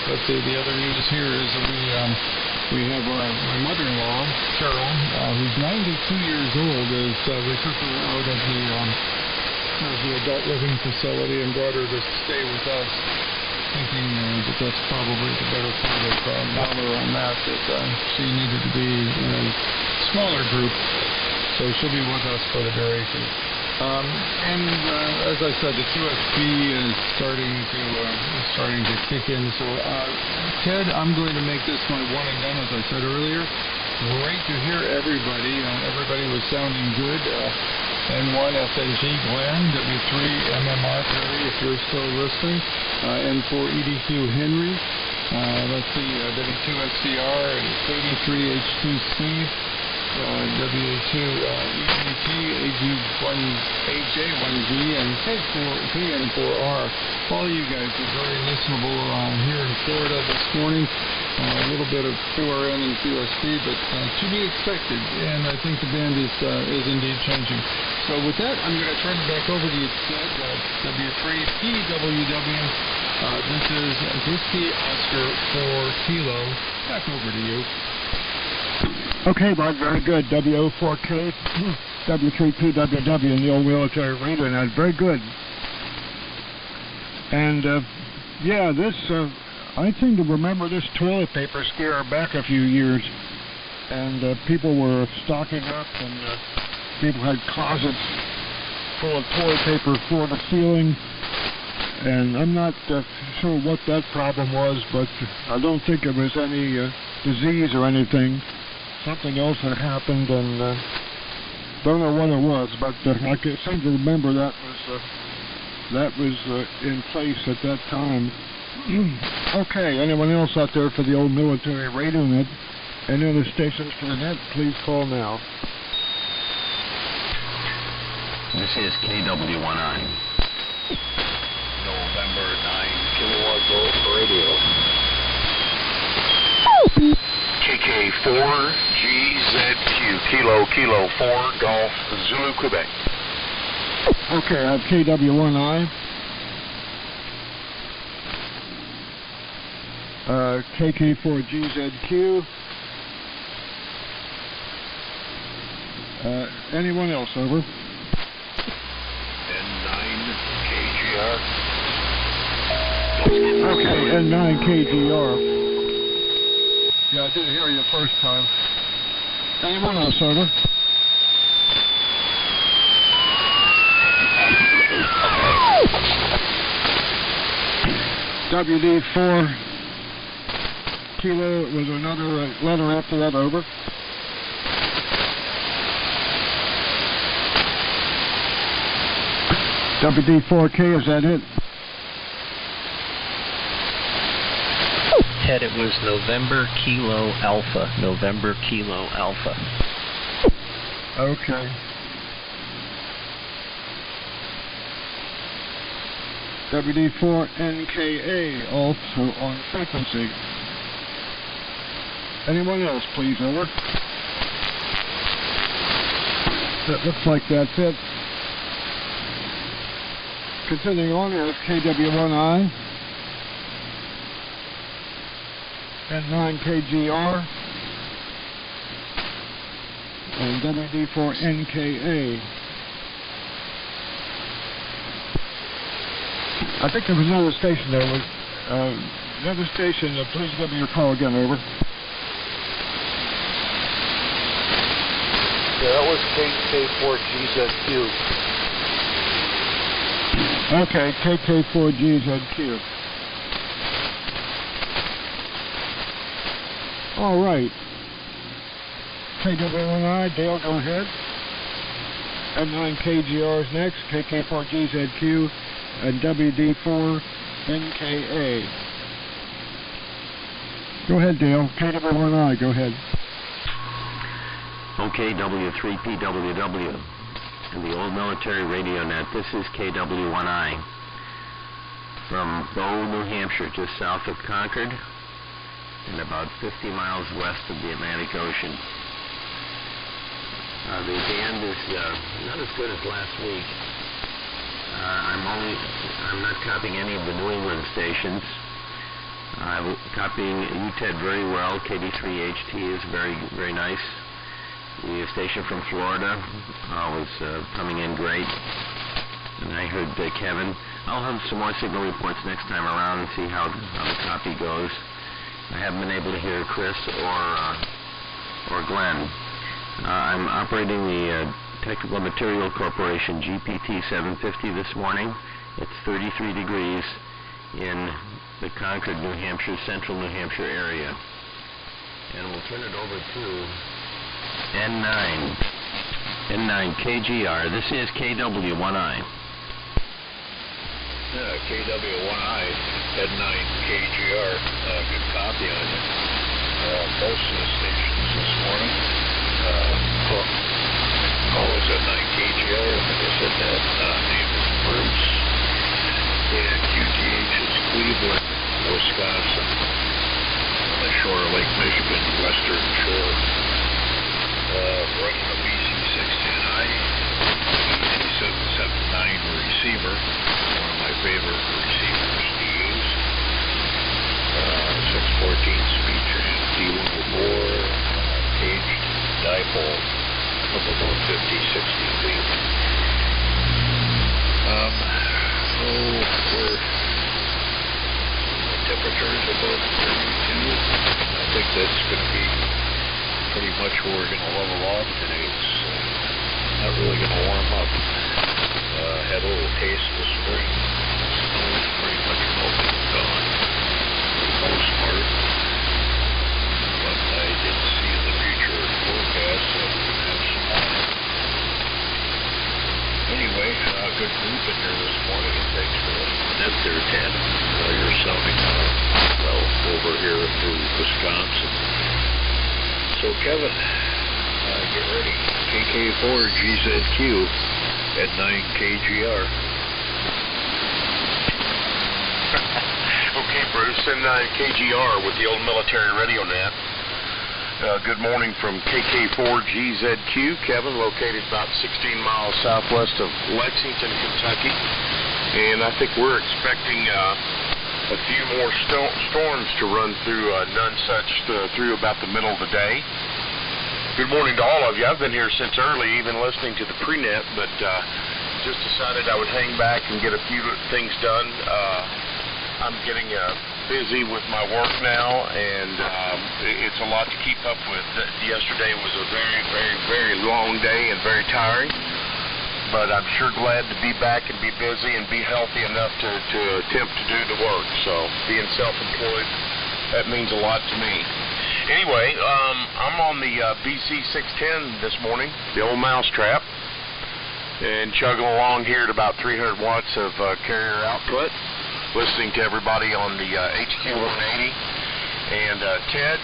[SPEAKER 6] let's see, the other news here is that we have my mother-in-law, Cheryl, who's 92 years old, we took her out of the adult living facility and brought her to stay with us, thinking that that's probably the better part of dollar on that she needed to be in a smaller group. So she'll be with us for the duration. As I said, the QSB is starting to kick in. So, Ted, I'm going to make this my one and done, as I said earlier. Great to hear everybody. Everybody was sounding good. N1 FNG Glenn, W3 MMR Perry, if you're still listening. N4 EDQ Henry. Let's see, W2 SCR and 33 H2 Steve. WA2 EDT, AG1, AJ1G, and KN4R. All you guys are very listenable here in Florida this morning. a little bit of QRN and QSP, but to be expected. And I think the band is indeed changing. So with that, I'm going to turn it back over to you, Ted. W3PWW. This is Whiskey Oscar 4 Kilo. Back over to you.
[SPEAKER 4] Okay, Bud, very good. WO4K, W3PWW in the old military radio. Now, very good. And, yeah, this, I seem to remember this toilet paper scare back a few years. And people were stocking up, and people had closets full of toilet paper floor to ceiling. And I'm not sure what that problem was, but I don't think it was any disease or anything. Something else had happened, and don't know what it was, but I seem to remember that was in place at that time. Okay, anyone else out there for the old military radio net? Any other stations for the net? Please call now.
[SPEAKER 1] This is KW1I.
[SPEAKER 3] November 9 kilowatt volt radio. KK4GZQ, Kilo 4 Golf Zulu Quebec.
[SPEAKER 4] Okay, I have KW1I. KK4GZQ. Anyone else, over?
[SPEAKER 3] N9KGR.
[SPEAKER 4] Okay, N9KGR. Yeah, I didn't hear you the first time. Anyone else, over? WD4 Kilo was another letter after that, over. WD4K, is that it?
[SPEAKER 8] Ted, it was November Kilo Alpha. November Kilo Alpha.
[SPEAKER 4] Okay. WD4NKA, also on frequency. Anyone else, please, over? That looks like that's it. Continuing on, we have KW1I. N9KGR. And WD4NKA. I think there was another station there. Another station, please give me your call again, over.
[SPEAKER 10] Yeah, that was KK4GZQ.
[SPEAKER 4] Okay, KK4GZQ. All right. KW1I, Dale, go ahead. N9KGR is next, KK4GZQ, and WD4NKA. Go ahead, Dale. KW1I, go ahead.
[SPEAKER 1] Okay, W3PWW. In the old military radio net, this is KW1I. From Bow, New Hampshire, just south of Concord, and about 50 miles west of the Atlantic Ocean. The band is not as good as last week. I'm not copying any of the New England stations. I'm copying UTED very well. KD3HT is very, very nice. The station from Florida was coming in great. And I heard Kevin. I'll have some more signal reports next time around and see how the copy goes. I haven't been able to hear Chris or Glenn. I'm operating the Technical Material Corporation GPT 750 this morning. It's 33 degrees in the Concord, New Hampshire, central New Hampshire area. And we'll turn it over to N9KGR. This is KW1I.
[SPEAKER 3] KW1I, N9KGR. Good copy on it. Most of the stations this morning. Always at 9KGR. Like I said, that name is Bruce. And QTH is Cleveland, Wisconsin. On the
[SPEAKER 11] shore of Lake Michigan, western shore. Running a BC610i, BC779 receiver, one of my favorite receivers to use. 614 speed trans D104, caged dipole up about 50, 60 feet. So we're temperature is about 32. I think that's going to be pretty much where we're going to level off today. It's not really going to warm up. Had a little taste of spring. Snow is pretty much melting and gone for the most part. But I did see in the future forecast that we're going to have some more. Anyway, good group in here this morning, and thanks for listening. That there, Ted. You're sounding well over here through Wisconsin. So, Kevin, get ready. KK4 GZQ at 9 KGR.
[SPEAKER 12] Okay, Bruce, and 9 KGR with the old military radio net. Good morning from KK4 GZQ. Kevin, located about 16 miles southwest of Lexington, Kentucky. And I think we're expecting a few more storms to run through Nonesuch through about the middle of the day. Good morning to all of you. I've been here since early, even listening to the pre-net, but just decided I would hang back and get a few things done. I'm getting busy with my work now, and it's a lot to keep up with. Yesterday was a very, very, very long day and very tiring, but I'm sure glad to be back and be busy and be healthy enough to attempt to do the work. So being self-employed, that means a lot to me. Anyway, I'm on the BC610 this morning, the old mousetrap, and chugging along here at about 300 watts of carrier output, listening to everybody on the HQ180. And Ted,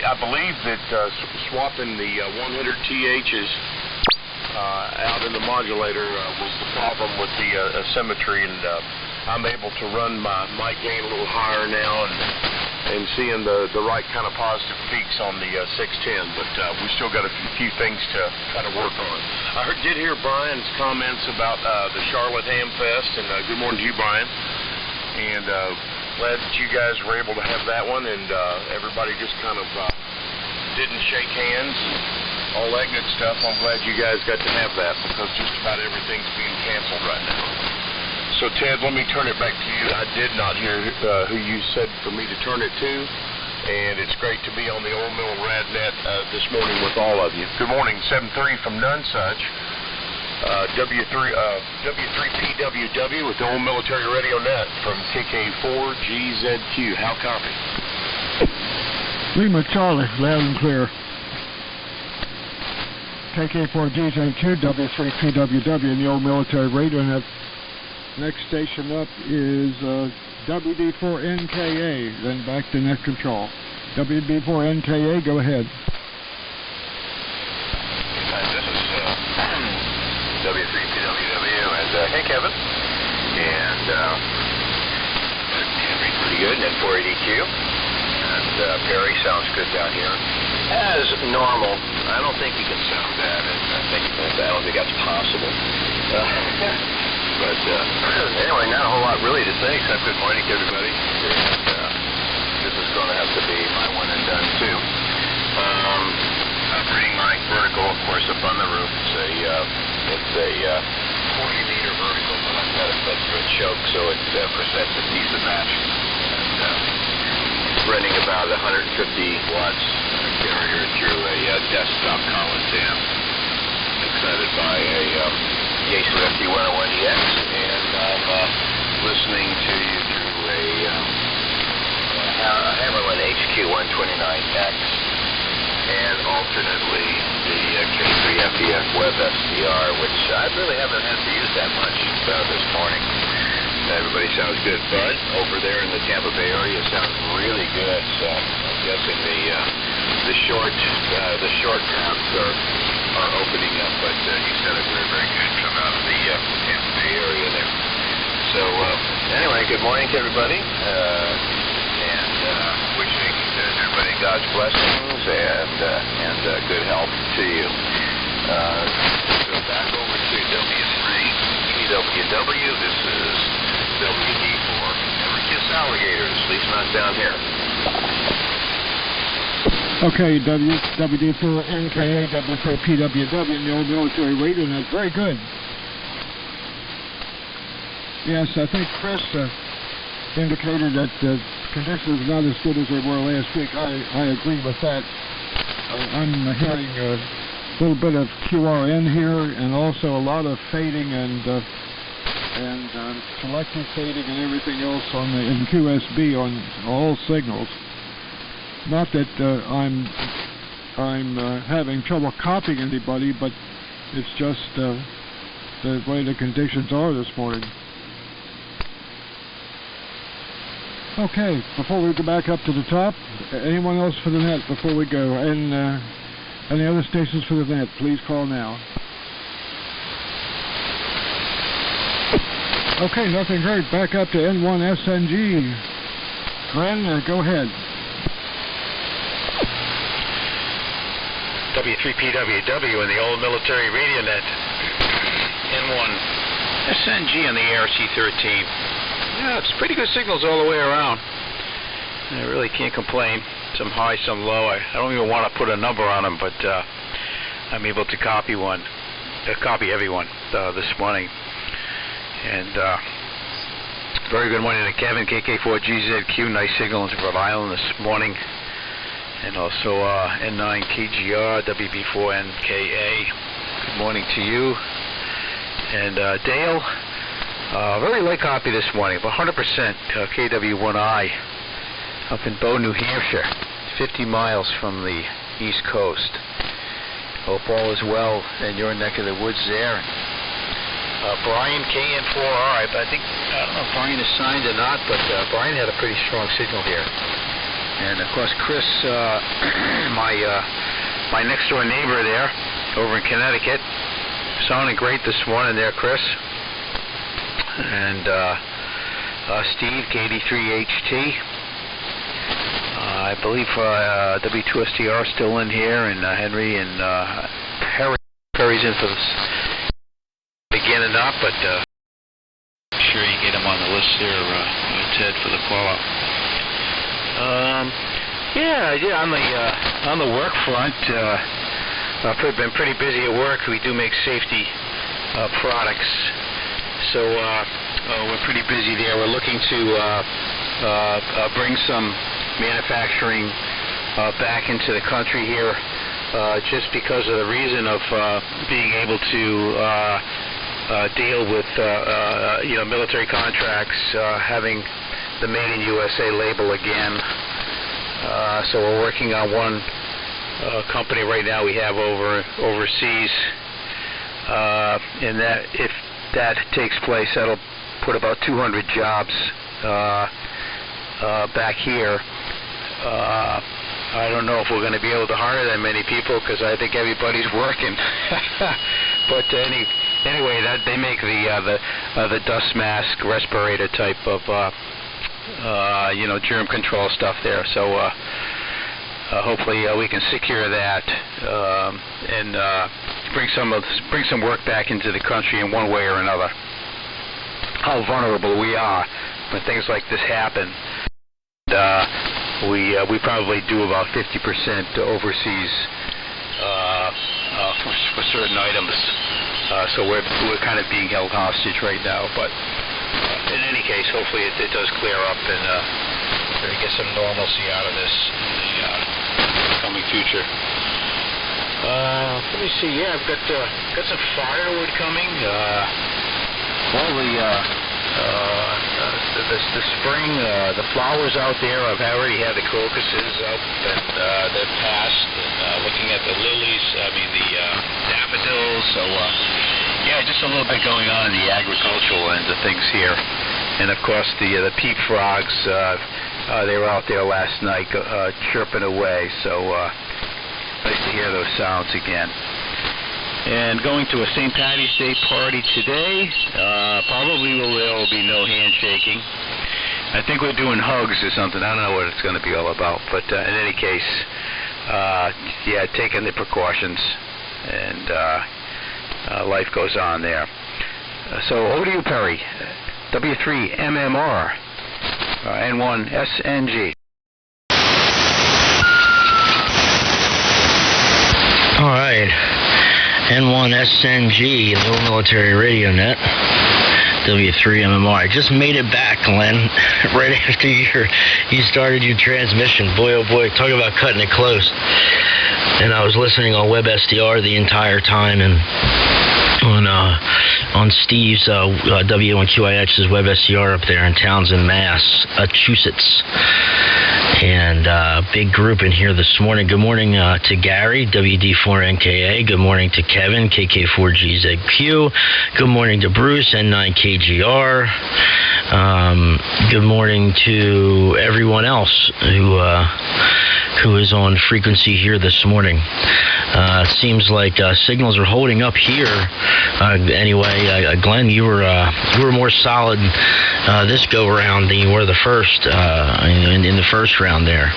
[SPEAKER 12] I believe that swapping the 100 THs out in the modulator was the problem with the asymmetry, and I'm able to run my mic gain a little higher now and seeing the right kind of positive peaks on the 610, but we still got a few things to kind of work on. I did hear Brian's comments about the Charlotte Hamfest, and good morning to you, Brian. And glad that you guys were able to have that one, and everybody just kind of didn't shake hands, all that good stuff. I'm glad you guys got to have that, because just about everything's being canceled right now. So, Ted, let me turn it back to you. I did not hear who you said for me to turn it to, and it's great to be on the Old Mill RadNet this morning with all of you. Good morning, 7-3 from Nonesuch. W3PWW with the Old Military Radio Net from KK4GZQ. How copy?
[SPEAKER 4] Lima Charlie, loud and clear. KK4GZQ, W3PWW in the Old Military Radio Net. Next station up is WD4NKA, then back to net control. WD4NKA, go ahead.
[SPEAKER 13] W3PWW, and hey Kevin, and Henry's pretty good, and 480Q, and Perry sounds good down here, as normal. I don't think he can sound bad, and I don't think that's possible. But anyway, not a whole lot really to say, except good morning to everybody, and this is going to have to be my one and done too. Operating line vertical, of course, up on the roof. It's a 40-meter vertical, but I've got it fed through a choke, so it presents a decent match. And running about 150 watts carrier through a desktop Collins amp. Excited by a Yaesu FD101EX, and I'm listening to you through a Hammerlin HQ129X. And alternately, the K3FDF Web SDR, which I really haven't had to use that much this morning. Everybody sounds good. Bud, over there in the Tampa Bay area, sounds really good. So I'm guessing the short rounds are opening up, but you sounded very, very good from out of the Tampa Bay area there. So anyway, good morning to everybody, and wishing that God's blessings and good health to you. Go back over to W3PWW. This is WD4. Never kiss alligators, at least not down here.
[SPEAKER 4] Okay, WD4NKA, W4PWW in the old military radio net. Very good. Yes, I think Chris indicated that the conditions are not as good as they were last week. I agree with that. I'm hearing a little bit of QRN here, and also a lot of fading and selective fading and everything else in QSB on all signals. Not that I'm having trouble copying anybody, but it's just the way the conditions are this morning. Okay, before we go back up to the top, anyone else for the net before we go? And any other stations for the net, please call now. Okay, nothing heard. Back up to N1SNG. Glenn, go ahead.
[SPEAKER 3] W3PWW in the old military radio net. N1SNG on the ARC-13. Yeah, it's pretty good signals all the way around. I really can't complain. Some high, some low. I don't even want to put a number on them, but I'm able to copy everyone this morning. And very good morning to Kevin, KK4GZQ. Nice signal into Rhode Island this morning. And also N9KGR, WB4NKA. Good morning to you. And Dale, very light copy this morning, about 100% KW1I up in Bow, New Hampshire, 50 miles from the East Coast. Hope all is well in your neck of the woods there. Brian, KN4R, I don't know if Brian is signed or not, but Brian had a pretty strong signal here. And of course, Chris, my next door neighbor there, over in Connecticut, sounding great this morning there, Chris. And Steve, KD3HT. I believe W2STR still in here, and Henry and Perry's in for this again and not, but sure you get him on the list there, Ted, for the call-out. Yeah, on the work front, I've been pretty busy at work. We do make safety products, so we're pretty busy there. We're looking to bring some manufacturing back into the country here, just because of the reason of being able to deal with military contracts, having the Made in USA label again. So we're working on one company right now we have overseas, and that if that takes place, that'll put about 200 jobs back here. I don't know if we're going to be able to hire that many people because I think everybody's working. But anyway, that they make the dust mask, respirator type of germ control stuff there. So hopefully we can secure that and bring some work back into the country in one way or another. How vulnerable we are when things like this happen. We probably do about 50% overseas for certain items. So we're kind of being held hostage right now. But in any case, hopefully it does clear up and we get some normalcy out of this in the coming future. Let me see. Yeah, I've got some firewood coming. All the spring, the flowers out there. I've already had the crocuses up and they're past. And looking at the lilies, the daffodils. So yeah, just a little bit going on in the agricultural end of things here. And of course the peep frogs. They were out there last night chirping away. So nice to hear those sounds again. And going to a St. Patty's Day party today. Probably there will be no handshaking. I think we're doing hugs or something. I don't know what it's going to be all about. But in any case, taking the precautions, and life goes on there. So over to you, Perry. W3MMR, N1SNG.
[SPEAKER 2] All right, N1SNG, the old military radio net. W3MMR. I just made it back, Glenn, right after you started your transmission. Boy, oh boy, talk about cutting it close. And I was listening on WebSDR the entire time, and on Steve's W1QIH's WebSDR up there in Townsend, Massachusetts. And big group in here this morning. Good morning to Gary, WD4NKA. Good morning to Kevin, KK4GZQ. Good morning to Bruce, N9KGR. Good morning to everyone else who is on frequency here this morning. It seems like signals are holding up here. Anyway, Glenn, you were more solid this go around than you were the first in the first round there.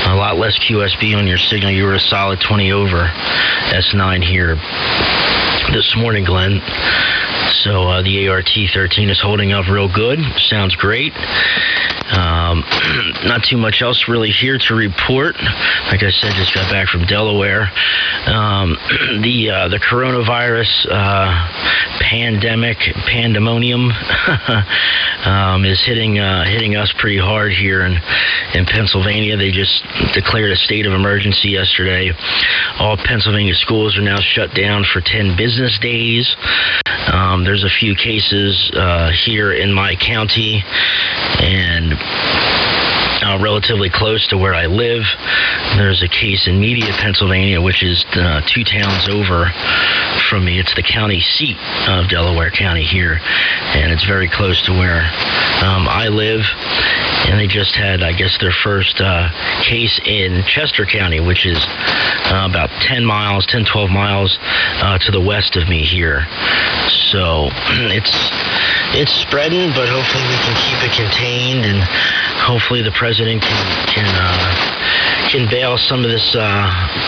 [SPEAKER 2] A lot less QSB on your signal. You were a solid 20 over S9 here this morning, Glenn. So the ART-13 is holding up real good. Sounds great. Not too much else really here to report. Like I said, just got back from Delaware. The coronavirus pandemonium is hitting us pretty hard here in Pennsylvania. They just declared a state of emergency yesterday. All Pennsylvania schools are now shut down for 10 business days. There's a few cases here in my county, and relatively close to where I live. There's a case in Media, Pennsylvania, which is 2 towns over from me. It's the county seat of Delaware County here, and it's very close to where I live. And they just had, I guess, their first case in Chester County, which is about 10, 12 miles to the west of me here. So it's spreading, but hopefully we can keep it contained, and hopefully the president can bail some of this,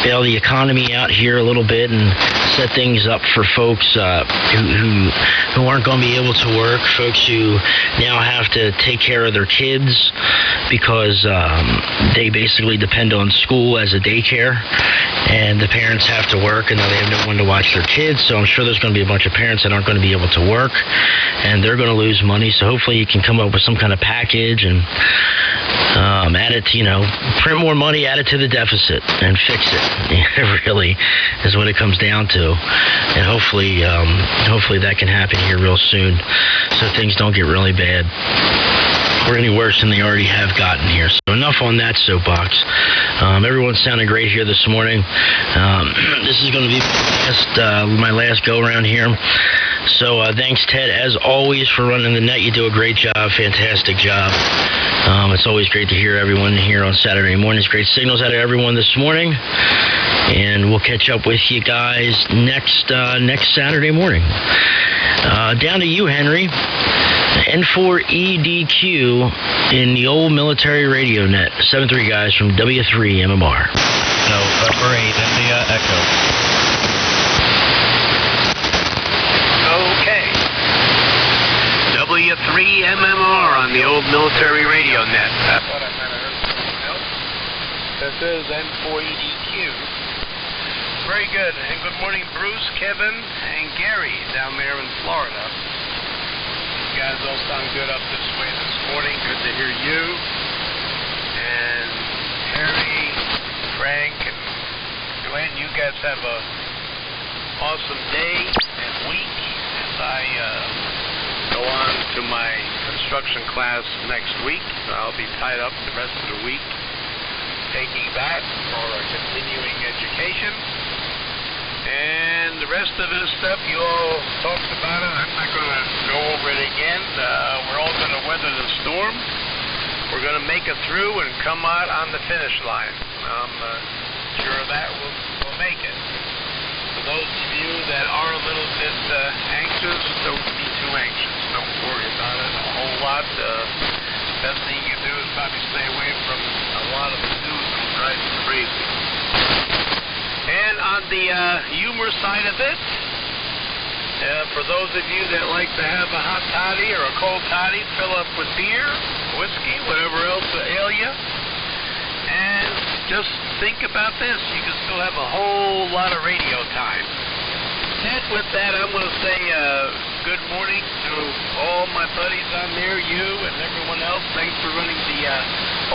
[SPEAKER 2] bail the economy out here a little bit and set things up for folks who aren't going to be able to work, folks who now have to take care of their kids because they basically depend on school as a daycare, and the parents have to work, and now they have no one to watch their kids. So I'm sure there's going to be a bunch of parents that aren't going to be able to work, and they're going to lose money. So hopefully you can come up with some kind of package and add it to, print more money, add it to the deficit, and fix it. It really is what it comes down to. And hopefully that can happen here real soon, so things don't get really bad or any worse than they already have gotten here. So enough on that soapbox. Everyone's sounding great here this morning. This is going to be my last go around here. So thanks, Ted, as always, for running the net. You do a great job, fantastic job. It's always great to hear everyone here on Saturday mornings. Great signals out of everyone this morning. And we'll catch up with you guys next Saturday morning. Down to you, Henry. N4EDQ in the old military radio net. 7-3 guys from W3MMR.
[SPEAKER 14] November 8, India Echo.
[SPEAKER 7] Okay. W3MMR on the old military radio net. This is N4EDQ. Very good. And good morning, Bruce, Kevin, and Gary down there in Florida. You guys all sound good up this way this morning. Good to hear you. And Harry, Frank, and Glenn, you guys have a awesome day and week as I go on to my construction class next week. I'll be tied up the rest of the week taking that for a continuing education. And the rest of this stuff, you all talked about it. I'm not going to go over it again. We're all going to weather the storm. We're going to make it through and come out on the finish line. I'm sure of that we'll make it. For those of you that are a little bit anxious, don't be too anxious. Don't worry about it a whole lot. best thing you can do is probably stay away from a lot of the news that drives you crazy. And on the humor side of it, for those of you that like to have a hot toddy or a cold toddy, fill up with beer, whiskey, whatever else will ail you. And just think about this. You can still have a whole lot of radio time. Ted, with that, I'm going to say good morning to all my buddies on there, you and everyone else. Thanks for running the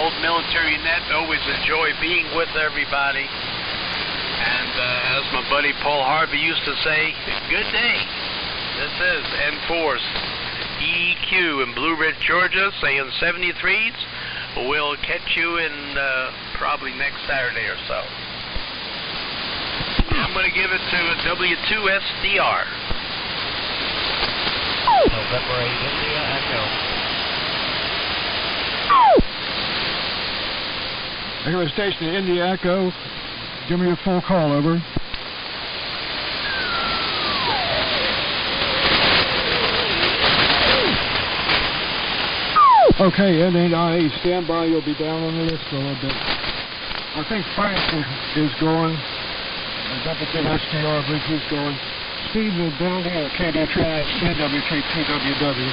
[SPEAKER 7] Old Military Net. Always enjoy being with everybody. And as my buddy Paul Harvey used to say, good day. This is Enforce EQ in Blue Ridge, Georgia, saying 73s. We'll catch you in probably next Saturday or so. I'm going to give it to W2SDR.
[SPEAKER 8] November 8 India Echo.
[SPEAKER 4] Echo Station India Echo. Give me a full call, over. Okay, NAIA, stand by. You'll be down on the list for a little bit. I think Frank is going. WSTR, I believe he's going. Steve is down here at KD3, CW3TWW.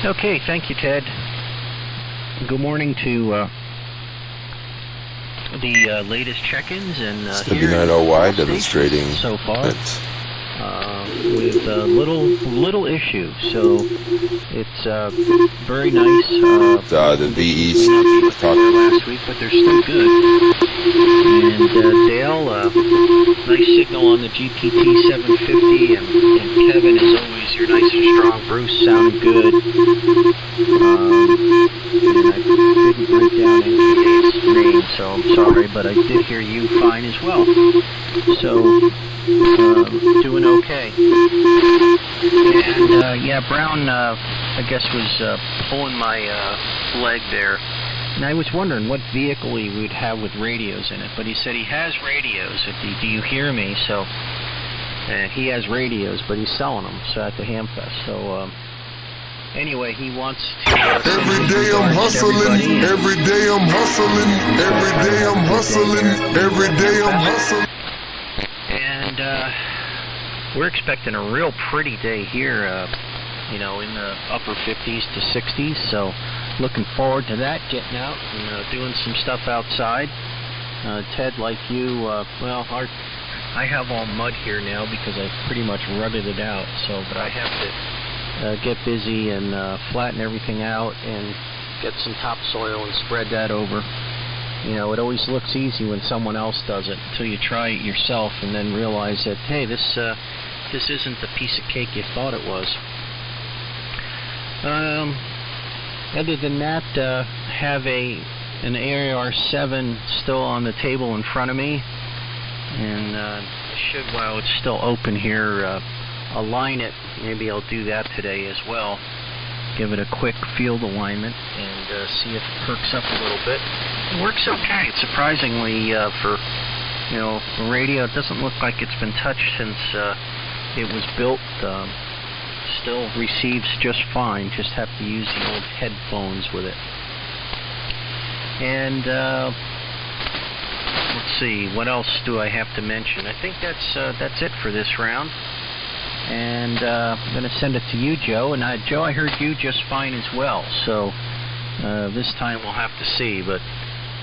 [SPEAKER 8] Okay, thank you, Ted. Good morning to the latest check-ins and
[SPEAKER 15] W9OY demonstrating
[SPEAKER 8] so far. With little issue, so it's very nice.
[SPEAKER 15] The VE
[SPEAKER 8] last week, but they're still good. And Dale, nice signal on the GPT 750, and Kevin, as always, you're nice and strong. Bruce sounded good. And I didn't write down NKA's name, so I'm sorry, but I did hear you fine as well. So, doing okay. And, yeah, Brown, I guess, was pulling my leg there. And I was wondering what vehicle he would have with radios in it. But he said he has radios. Do you hear me? So, he has radios, but he's selling them at the Hamfest. So, anyway, he wants to...
[SPEAKER 16] every day I'm hustling, every day I'm hustling, every day I'm hustling, every day I'm hustling.
[SPEAKER 8] And we're expecting a real pretty day here, you know, in the upper 50s to 60s. So looking forward to that, getting out and doing some stuff outside. Ted, like you, well, I have all mud here now because I pretty much rutted it out. So, but I have to get busy and flatten everything out and get some topsoil and spread that over. You know, it always looks easy when someone else does it until you try it yourself and then realize that, hey, this isn't the piece of cake you thought it was. Other than that, have an AR-7 still on the table in front of me, and should, while it's still open here, align it. Maybe I'll do that today as well. Give it a quick field alignment and see if it perks up a little bit. It works okay. Surprisingly, for, you know, a radio, it doesn't look like it's been touched since it was built. Still receives just fine. Just have to use the old headphones with it. And let's see, what else do I have to mention? I think that's it for this round. And I'm going to send it to you, Joe. And Joe, I heard you just fine as well. So this time we'll have to see. But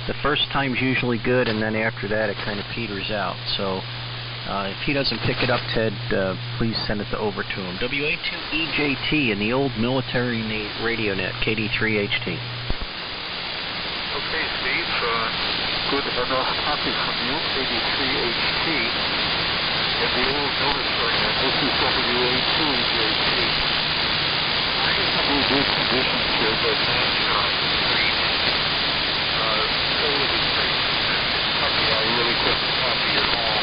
[SPEAKER 8] the first time's usually good, and then after that it kind of peters out. So if he doesn't pick it up, Ted, please send it over to him. WA2EJT in the Old Military Radio Net, KD3HT.
[SPEAKER 9] Okay, Steve. Good enough copy from you, KD3HT. And the Old Military Net, this is WA2EJT. Reasonably good conditions here, but not great. Really great copy. I really couldn't copy at all.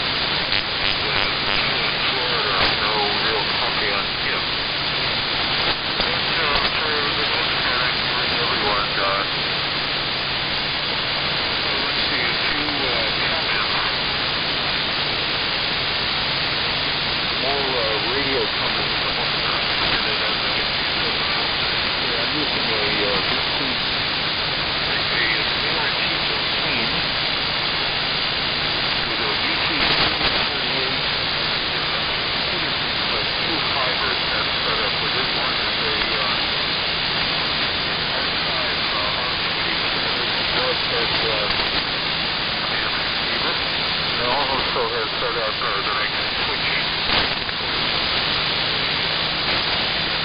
[SPEAKER 9] that I can switch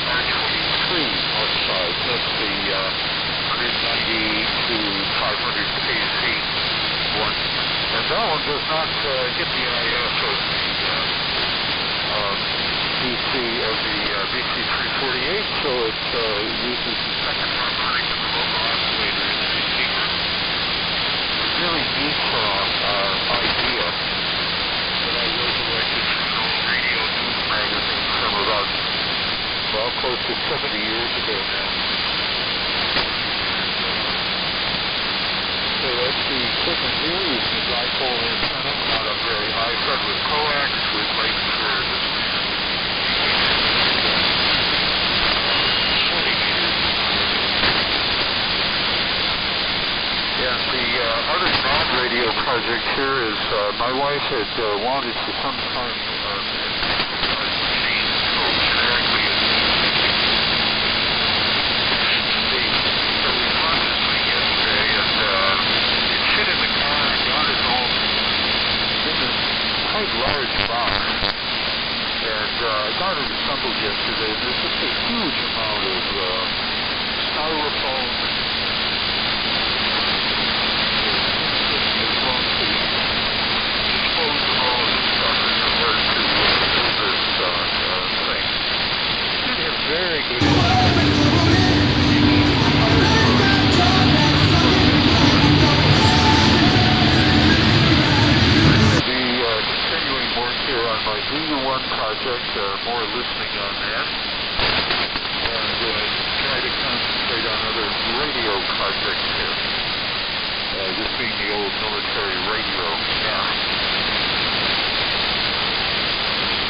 [SPEAKER 9] R23 outside. That's the 190 to 500 kc one. And that one does not get the IF of the BC348, so it uses the second harmonic of the local oscillator in the receiver. Really neat idea that I resurrected from an old radio news magazine from about, well, close to 70 years ago now. So that's the equipment here. Using a dipole antenna, not up very high, fed with coax, with lights for this. And the other non-radio project here is my wife had wanted for some time machine sold generically as so we bought this thing yesterday, and it fit in the car and got it home in this quite large box. And I got it assembled yesterday. There's just a huge amount of styrofoam. Very good. The continuing work here on my VU1 project, more listening on that, and try to concentrate on other radio projects here. This being the old military radio now.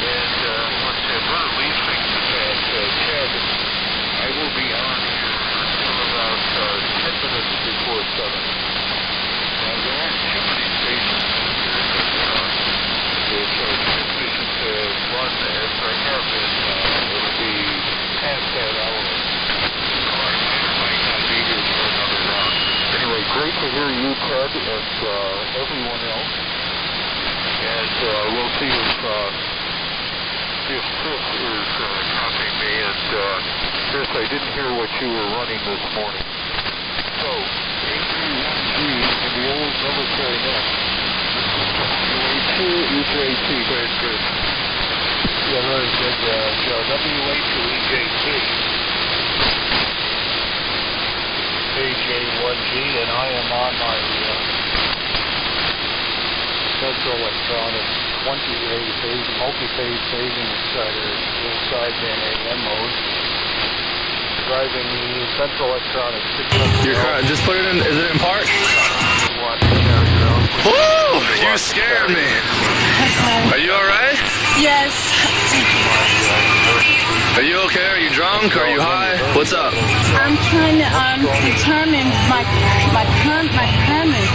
[SPEAKER 9] And once Brother Lee thinks that Ted, I will be on here until about 10 minutes before 7. Now, there aren't too many stations here, but if transmission to run as I have been, it'll be past that hour. I might not be here for another round. Anyway, great to hear you, Ted, and everyone else. And we'll see if Chris is copying me. And Chris, I didn't hear what you were running this morning. So, A31G in the old military net. WA2 EJT, great, Chris. Yeah, very good, Joe. WA2 EJT. AJ1G, and I am on my Central Electronic 20-phase, multi-phase phasing exciter, dual sideband AM mode. Driving the Central Electronic 600.
[SPEAKER 17] Your car, just put it in, is it in park? Woo! You scared me. Are you alright?
[SPEAKER 18] Yes.
[SPEAKER 17] Are you okay? Are you drunk? Are you high? What's up?
[SPEAKER 18] I'm trying to determine my permit.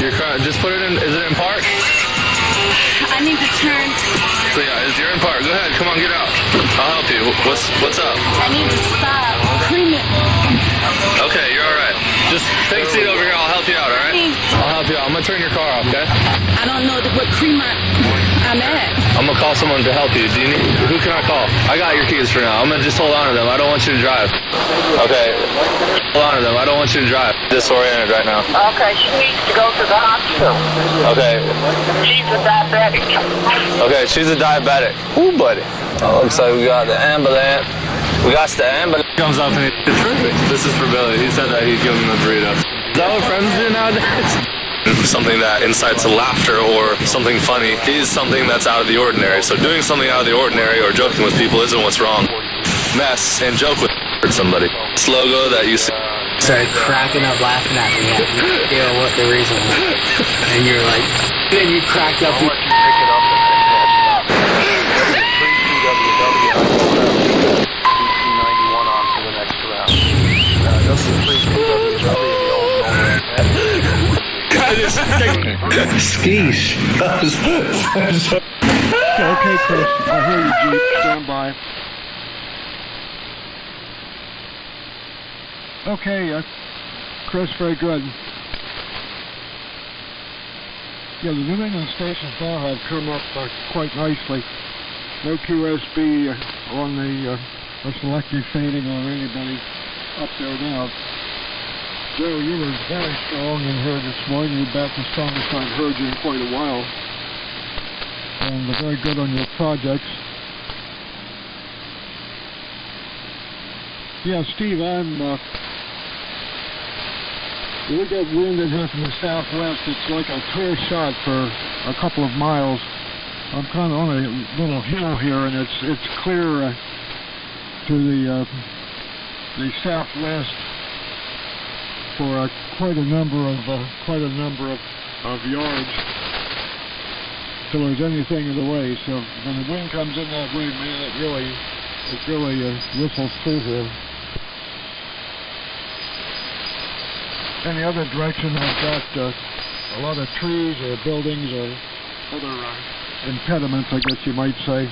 [SPEAKER 17] Your car, just put it in, is it in park?
[SPEAKER 18] I need to turn.
[SPEAKER 17] So yeah, you're in park. Go ahead, come on, get out. I'll help you. What's up?
[SPEAKER 18] I need to stop. Permit.
[SPEAKER 17] Okay, you're alright. Just take a seat over here, I'll help you out, alright? I'll help you out. I'm gonna turn your car off, okay?
[SPEAKER 18] I don't know what Cremont I'm at.
[SPEAKER 17] I'm gonna call someone to help you. Who can I call? I got your keys for now. I'm gonna just hold on to them. I don't want you to drive. Okay. Hold on to them. I don't want you to drive. Disoriented right now.
[SPEAKER 19] Okay, she needs to go to the hospital.
[SPEAKER 17] Okay.
[SPEAKER 19] She's a diabetic.
[SPEAKER 17] Okay, she's a diabetic. Ooh, buddy. Looks like we got the ambulance. We got the ambulance. Comes up and it's terrific. This is for Billy. He said that he'd give him the burrito. Is that what friends do nowadays? Something that incites laughter or something funny is something that's out of the ordinary. So doing something out of the ordinary or joking with people isn't what's wrong. Mess and joke with somebody. This logo that you see.
[SPEAKER 20] Started cracking up laughing at me. I had no idea what the reason was. And you're like, then you cracked up.
[SPEAKER 9] I'll let you pick it up and pick that up. 3CWW, BC91 on for the next round. This is 3CWW, the old Nomad.
[SPEAKER 4] Skis. Okay, Chris. I hear you, Jeep. Stand by. Okay, Chris, very good. Yeah, the New England stations now have come up quite nicely. No QSB on the selective fading on anybody up there now. Joe, you were very strong in here this morning. You're about the strongest I've heard you in quite a while. And very good on your projects. Yeah, Steve, we get wind in here from the southwest. It's like a clear shot for a couple of miles. I'm kind of on a little hill here, and it's clear to the southwest for quite a number of yards. So there's anything in the way. So when the wind comes in that way, man, it really whistles through here. In the other direction, I've got a lot of trees or buildings or other impediments, I guess you might say.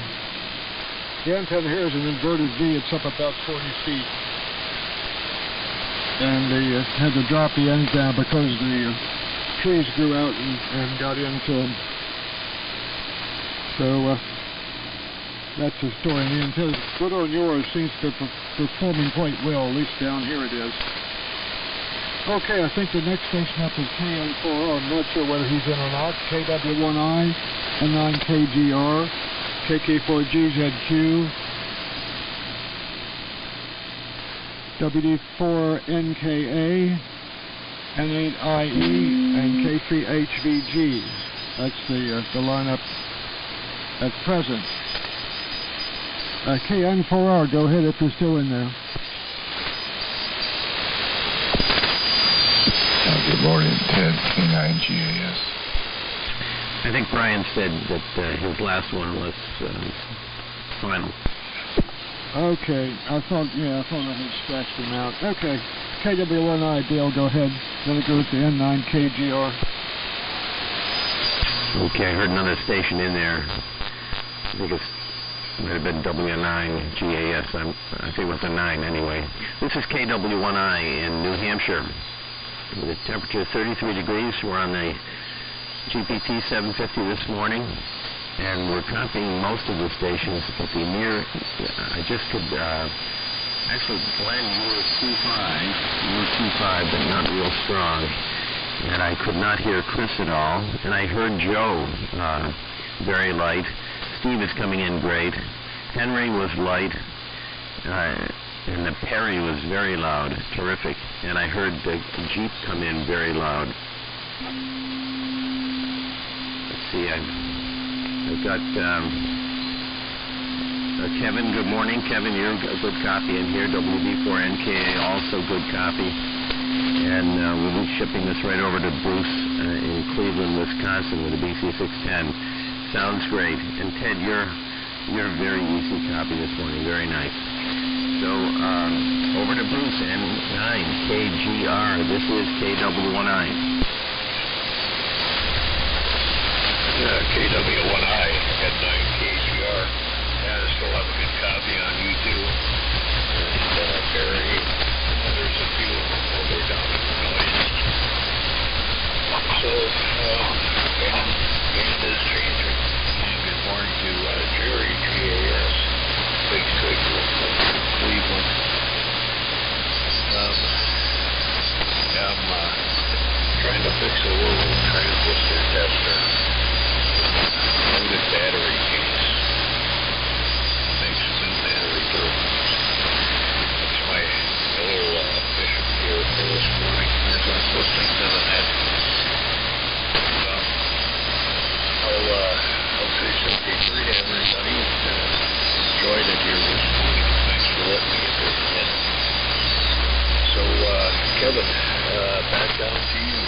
[SPEAKER 4] The antenna here is an inverted V. It's up about 40 feet. And they had to drop the ends down because the trees grew out and got into them. So that's the story. And the antenna, good on yours, seems to be performing quite well, at least down here it is. Okay, I think the next station up is KN4R. I'm not sure whether he's in or not. KW1I, N9KGR, KK4GZQ, WD4NKA, N8IE, and K3HVG. That's the lineup at present. KN4R, go ahead if you're still in there.
[SPEAKER 6] Good morning, Ted, K9GAS.
[SPEAKER 8] I think Brian said that his last one was final.
[SPEAKER 4] Okay, I thought I had scratched him out. Okay, KW1I, Dale, go ahead. Then it goes to N9KGR.
[SPEAKER 21] Okay, I heard another station in there. I think it might have been W9GAS. I think it was a 9 anyway. This is KW1I in New Hampshire. The temperature is 33 degrees. We're on the GPT 750 this morning, and we're copying most of the stations, but the near, I just could, actually, Glenn, you were 2.5, but not real strong, and I could not hear Chris at all, and I heard Joe, very light. Steve is coming in great. Henry was light, and the Perry was very loud, terrific. And I heard the Jeep come in very loud. Let's see, I've got Kevin, good morning. Kevin, you're a good copy in here. WD4NKA, also good copy. And we'll be shipping this right over to Bruce in Cleveland, Wisconsin with a BC610. Sounds great. And Ted, you're a very easy copy this morning, very nice. So, over to Bruce, N9KGR. This is KW1I.
[SPEAKER 11] KW1I, N9KGR. Yeah, I still have a good copy on YouTube. And Barry, there's a few over down in Illinois. So, band is changing. And good morning to Jerry, GAS. Big signal from Cleveland. I'm trying to fix a little transistor tester. Loaded battery case. Makes some new battery turbines. That's my little mission here for this morning as I'm listening to the net. I'll say something for everybody. Enjoyed it here this morning. Thanks for letting me get this in. So, Kevin, back down to you.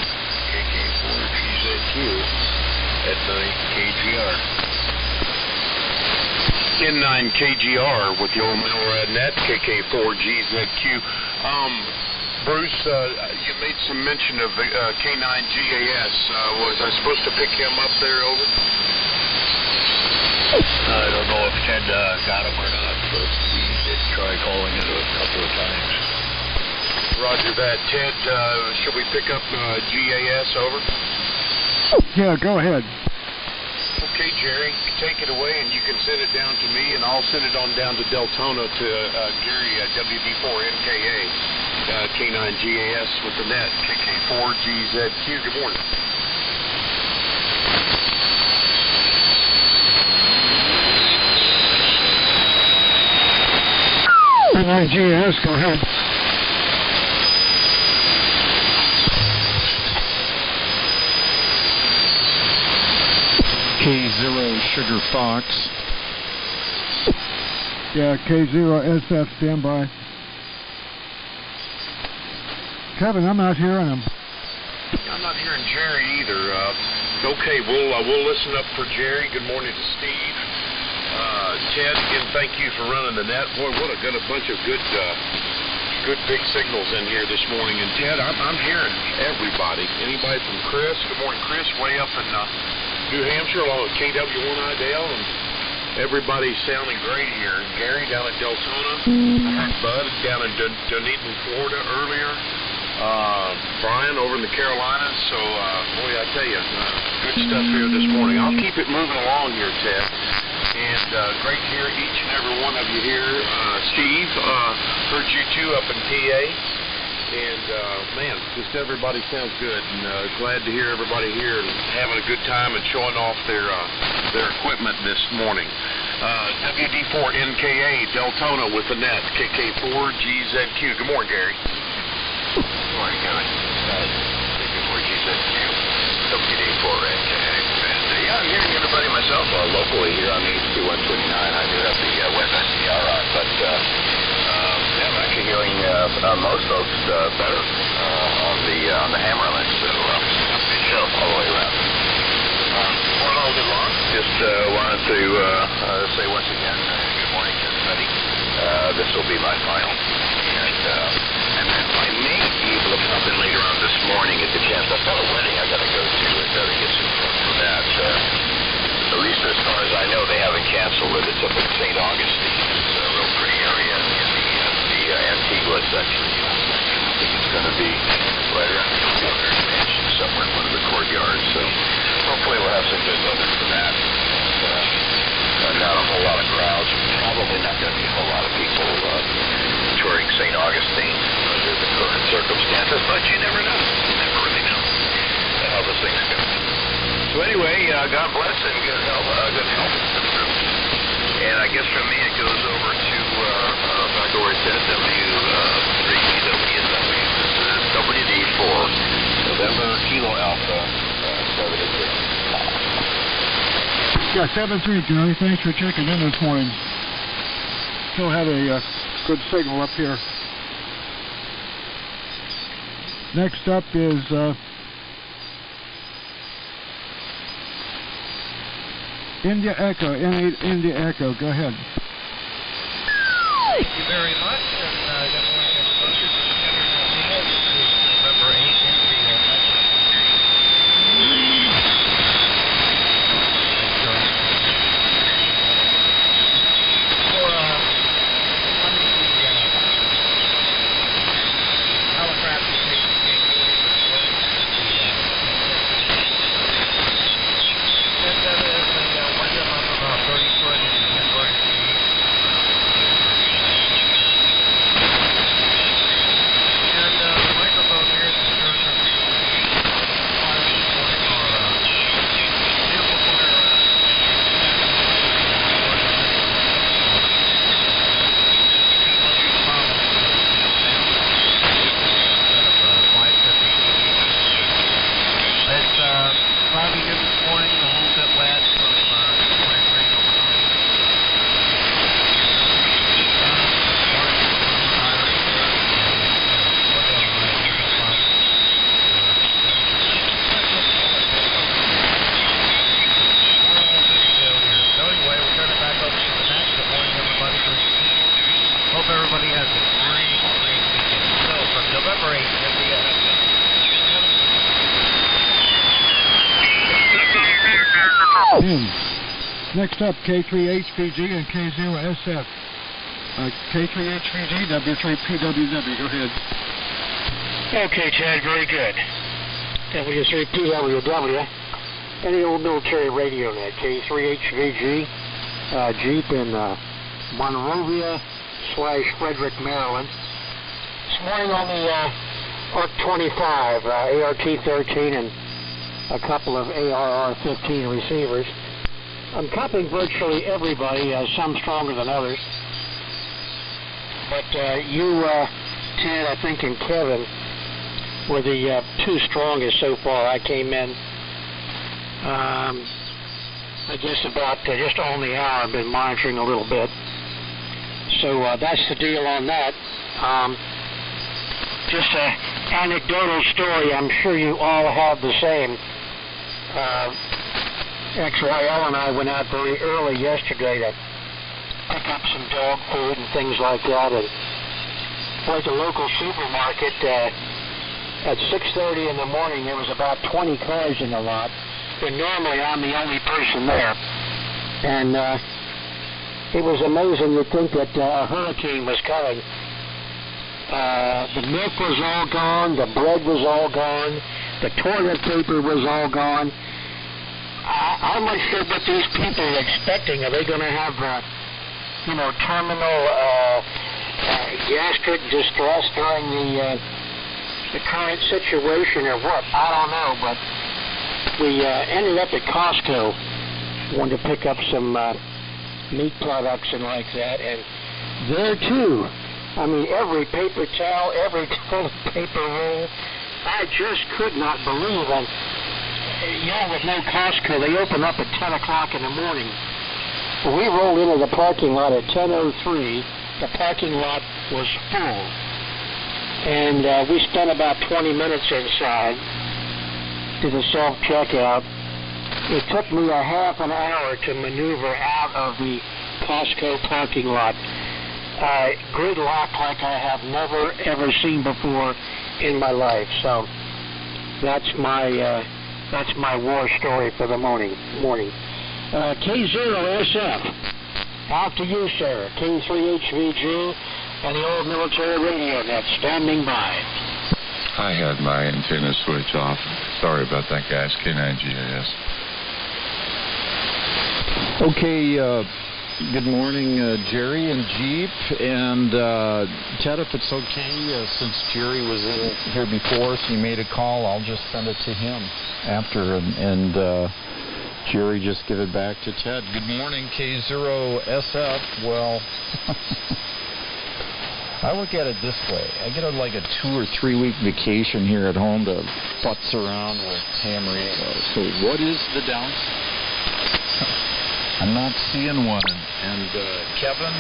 [SPEAKER 11] KK4GZQ at 9KGR.
[SPEAKER 12] N9KGR with the old Milrad Net, KK4GZQ. Bruce, you made some mention of K9GAS. Was I supposed to pick him up there, over?
[SPEAKER 11] I don't know if Ted got him or not, but he did try calling it a couple of times.
[SPEAKER 12] Roger that. Ted, should we pick up GAS, over?
[SPEAKER 4] Yeah, go ahead.
[SPEAKER 12] Okay, Jerry, take it away, and you can send it down to me, and I'll send it on down to Deltona to Gary at WD4NKA, K9GAS with the net, KK4GZQ. Good morning.
[SPEAKER 4] K9GAS, go ahead.
[SPEAKER 6] K0 Sugar Fox.
[SPEAKER 4] Yeah, K0SF, stand by. Kevin, I'm not hearing him.
[SPEAKER 12] I'm not hearing Jerry either. Okay, we'll listen up for Jerry. Good morning to Steve. Ted, again, thank you for running the net. Boy, what a bunch of good big signals in here this morning. And Ted, I'm hearing everybody. Anybody from Chris? Good morning, Chris, way up in New Hampshire, along with KW1I Dale, and everybody's sounding great here. Gary down in Deltona, Bud down in Dunedin, Florida earlier, Brian over in the Carolinas. So, boy, I tell you, good stuff here this morning. I'll keep it moving along here, Ted. And great to hear each and every one of you here. Steve, heard you too up in PA. And, man, just everybody sounds good, and glad to hear everybody here and having a good time and showing off their equipment this morning. WD4NKA, Deltona with the net, KK4GZQ. Good morning, Gary.
[SPEAKER 13] Good morning, Kevin. KK4GZQ, WD4NKA. And, yeah, I'm hearing everybody myself locally here on the HT129. I do have the web SDR on, but... I'm actually hearing most folks better on the hammer limit, so good show all the way around. For a little bit long, just wanted to say once again, good morning to everybody. This will be my final, and then I may be able to pop in later on this morning at the chance. I've got a wedding I got to go to. I've got to get some from that. At least as far as I know, they haven't canceled it. It's up in St. Augustine. It's a real pretty area in the Antigua section. I think it's going to be right around the Governor Mansion, somewhere in one of the courtyards. So hopefully we'll have some good weather for that. And not a whole lot of crowds. Probably not going to be a whole lot of people touring St. Augustine under the current circumstances, but you never know. You never really know how this thing's going. So anyway, God bless and good health to the group. And I guess from me it goes over to back over to W3PWSW. This is WD4 November Kilo Alpha 73.
[SPEAKER 4] Yeah, 7-3, Gary. Thanks for checking in this morning. Still have a good signal up here. Next up is India Echo, N8 India Echo. Go ahead.
[SPEAKER 5] Thank you very much, and good morning, everybody. This is November 8 India Echo.
[SPEAKER 4] Next up, K3HPG and K0SF. K3HPG, W3PWW. Go ahead.
[SPEAKER 22] Okay, Ted, very good. W3PWW.
[SPEAKER 10] any old military radio net, K3HVG, Jeep in Monrovia/Frederick, Maryland. This morning on the ARC-25, ART-13, and a couple of ARR-15 receivers. I'm copying virtually everybody, some stronger than others. But you, Ted, I think, and Kevin were the two strongest so far. I came in, I guess, about just on the hour. I've been monitoring a little bit. So that's the deal on that. Just an anecdotal story. I'm sure you all have the same. XYL and I went out very early yesterday to pick up some dog food and things like that, and went to the local supermarket. At 6:30 in the morning, there was about 20 cars in the lot, and normally I'm the only person there. And it was amazing to think that a hurricane was coming. The milk was all gone, the bread was all gone, the toilet paper was all gone. I'm not sure what these people are expecting. Are they going to have, terminal gastric distress during the current situation or what? I don't know, but we ended up at Costco, wanted to pick up some meat products and like that, and there too, I mean, every paper towel, every toilet paper roll, I just could not believe. And with no Costco, they open up at 10 o'clock in the morning. We rolled into the parking lot at 10:03. The parking lot was full. And we spent about 20 minutes inside, did a self-checkout. It took me a half an hour to maneuver out of the Costco parking lot. Gridlock like I have never, ever seen before in my life. So that's my war story for the morning. K0SF, out to you, sir. K3HVG and the old military radio net standing by.
[SPEAKER 22] I had my antenna switch off. Sorry about that, guys. K9GAS.
[SPEAKER 6] Okay, good morning, Jerry and Jeep. And Ted, if it's okay, since Jerry was in here before, so you made a call, I'll just send it to him after, and Jerry just give it back to Ted. Good morning, K0SF. Well, I look at it this way. I get like a 2 or 3 week vacation here at home to futz around with ham radio. So what is the downside? I'm not seeing one. And Kevin,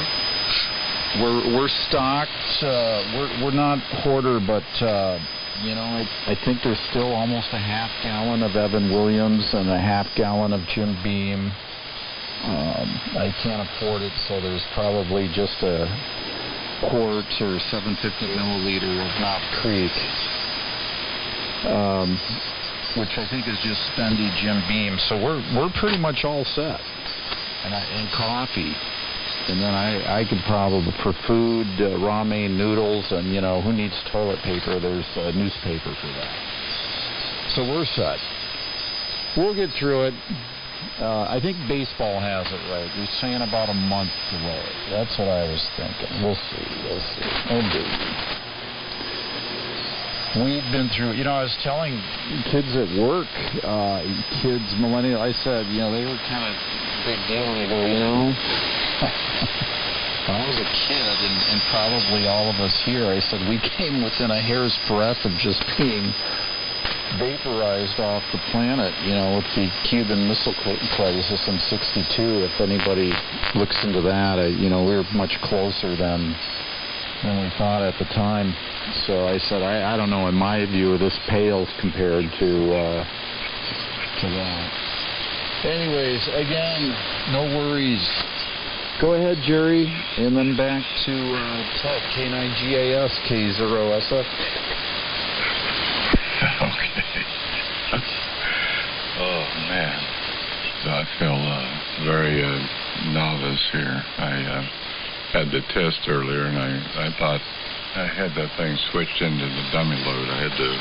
[SPEAKER 6] we're stocked. We're not hoarder, but I think there's still almost a half gallon of Evan Williams and a half gallon of Jim Beam. I can't afford it, so there's probably just a quart or 750 milliliter of Knob Creek, which I think is just spendy Jim Beam. So we're pretty much all set. And coffee. And then I could probably, for food, ramen noodles, and, who needs toilet paper? There's newspaper for that. So we're set. We'll get through it. I think baseball has it right. We're saying about a month delay. That's what I was thinking. We'll see. Oh, baby. We've been through, I was telling kids at work, millennial, I said, they were kind of big deal. And they go, when I was a kid, and probably all of us here, I said, we came within a hair's breadth of just being vaporized off the planet, with the Cuban Missile Crisis in '62. If anybody looks into that, we're much closer than we thought at the time. So I said, I don't know, in my view, this pales compared to that. Anyways, again, no worries. Go ahead, Jerry, and then back to Ted, K9GAS, K0SF.
[SPEAKER 22] Okay. Oh, man. So I feel very novice here. I had the test earlier, and I thought I had that thing switched into the dummy load. I had to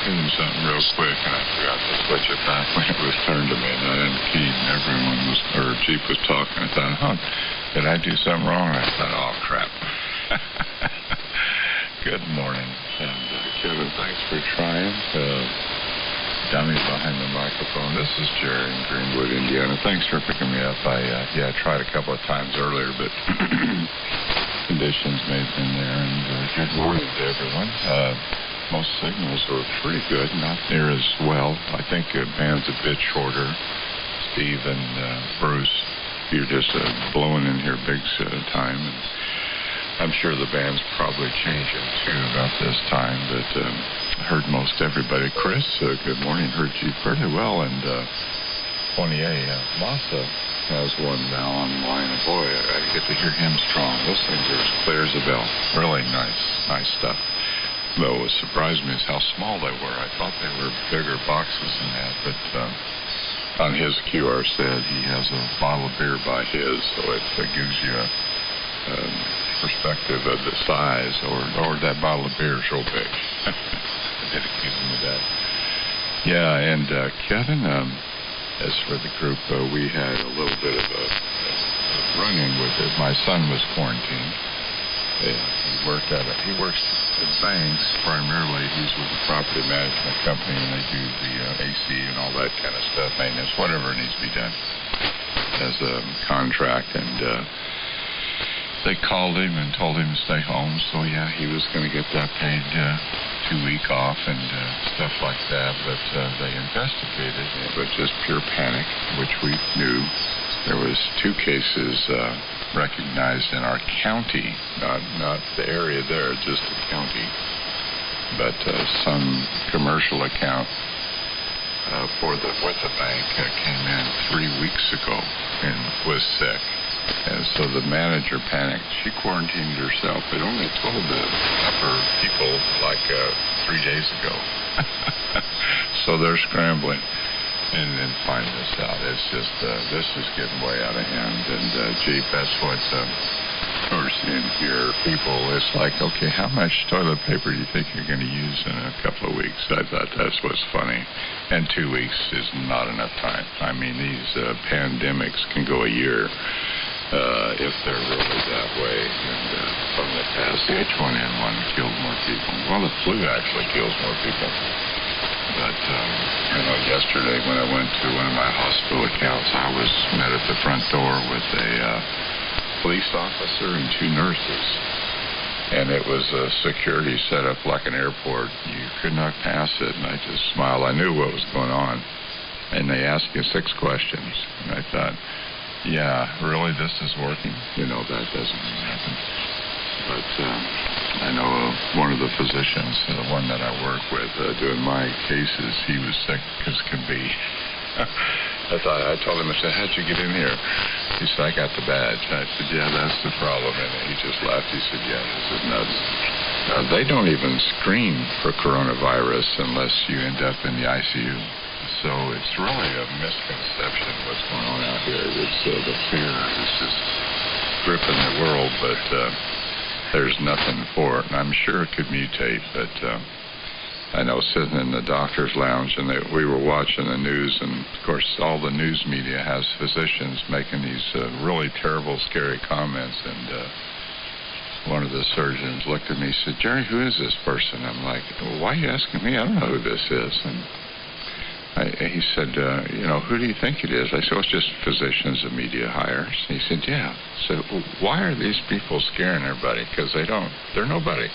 [SPEAKER 22] doing something real quick, and I forgot to switch it back when it was turned to me, and I didn't key, and everyone was, or Jeep was talking. I thought, did I do something wrong? And I thought, oh, crap. Good morning. And Kevin, thanks for trying. Dummy behind the microphone. This is Jerry in Greenwood, Indiana. Thanks for picking me up. I tried a couple of times earlier, but conditions may have been there. And good morning to everyone. Most signals were pretty good, not near as well. I think band's a bit shorter. Steve and Bruce, you're just blowing in here big time. And I'm sure the band's probably changing too about this time, but heard most everybody. Chris, good morning. Heard you pretty well, and 28 Massa has one now online, and boy, I get to hear him strong. Those things are as clear as a bell. Really nice stuff. Though what surprised me is how small they were. I thought they were bigger boxes than that, but on his QR said he has a bottle of beer by his, so it gives you a perspective of the size, or that bottle of beer is real big. I did accuse him of that. Yeah, and Kevin, as for the group, we had a little bit of a run-in with it. My son was quarantined. He works at banks primarily. He's with a property management company, and they do the AC and all that kind of stuff, maintenance, whatever needs to be done as a contract, and they called him and told him to stay home, so yeah, he was going to get that paid 2 week off and stuff like that, but they investigated. It was just pure panic, which we knew. There was 2 cases recognized in our county, not the area there, just the county, but some commercial account with the bank came in 3 weeks ago and was sick. And so the manager panicked. She quarantined herself. They only told the upper people like 3 days ago. So they're scrambling and find this out. It's just, this is getting way out of hand. And, Jeep, that's what we're seeing here. People, it's like, okay, how much toilet paper do you think you're going to use in a couple of weeks? I thought that's what's funny. And 2 weeks is not enough time. I mean, these pandemics can go a year. If they're really that way. And from the past, the H1N1 killed more people. Well, the flu actually kills more people. But, yesterday when I went to one of my hospital accounts, I was met at the front door with a police officer and 2 nurses. And it was a security set up like an airport. You could not pass it, and I just smiled. I knew what was going on. And they asked you 6 questions. And I thought, yeah, really, this is working? That doesn't happen. But I know one of the physicians, the one that I work with, doing my cases, he was sick as can be. I told him, I said, how'd you get in here? He said, I got the badge. I said, yeah, that's the problem. And he just laughed. He said, yeah, this is nuts. They don't even screen for coronavirus unless you end up in the ICU. So it's really a misconception what's going on out here. It's the fear is just gripping the world, but there's nothing for it. And I'm sure it could mutate, but I know sitting in the doctor's lounge, and we were watching the news, and of course all the news media has physicians making these really terrible, scary comments, and one of the surgeons looked at me and said, Jerry, who is this person? I'm like, well, why are you asking me? I don't know who this is. And he said, who do you think it is? I said, well, it's just physicians the media hires. And he said, yeah. I said, well, why are these people scaring everybody? Because they're nobody.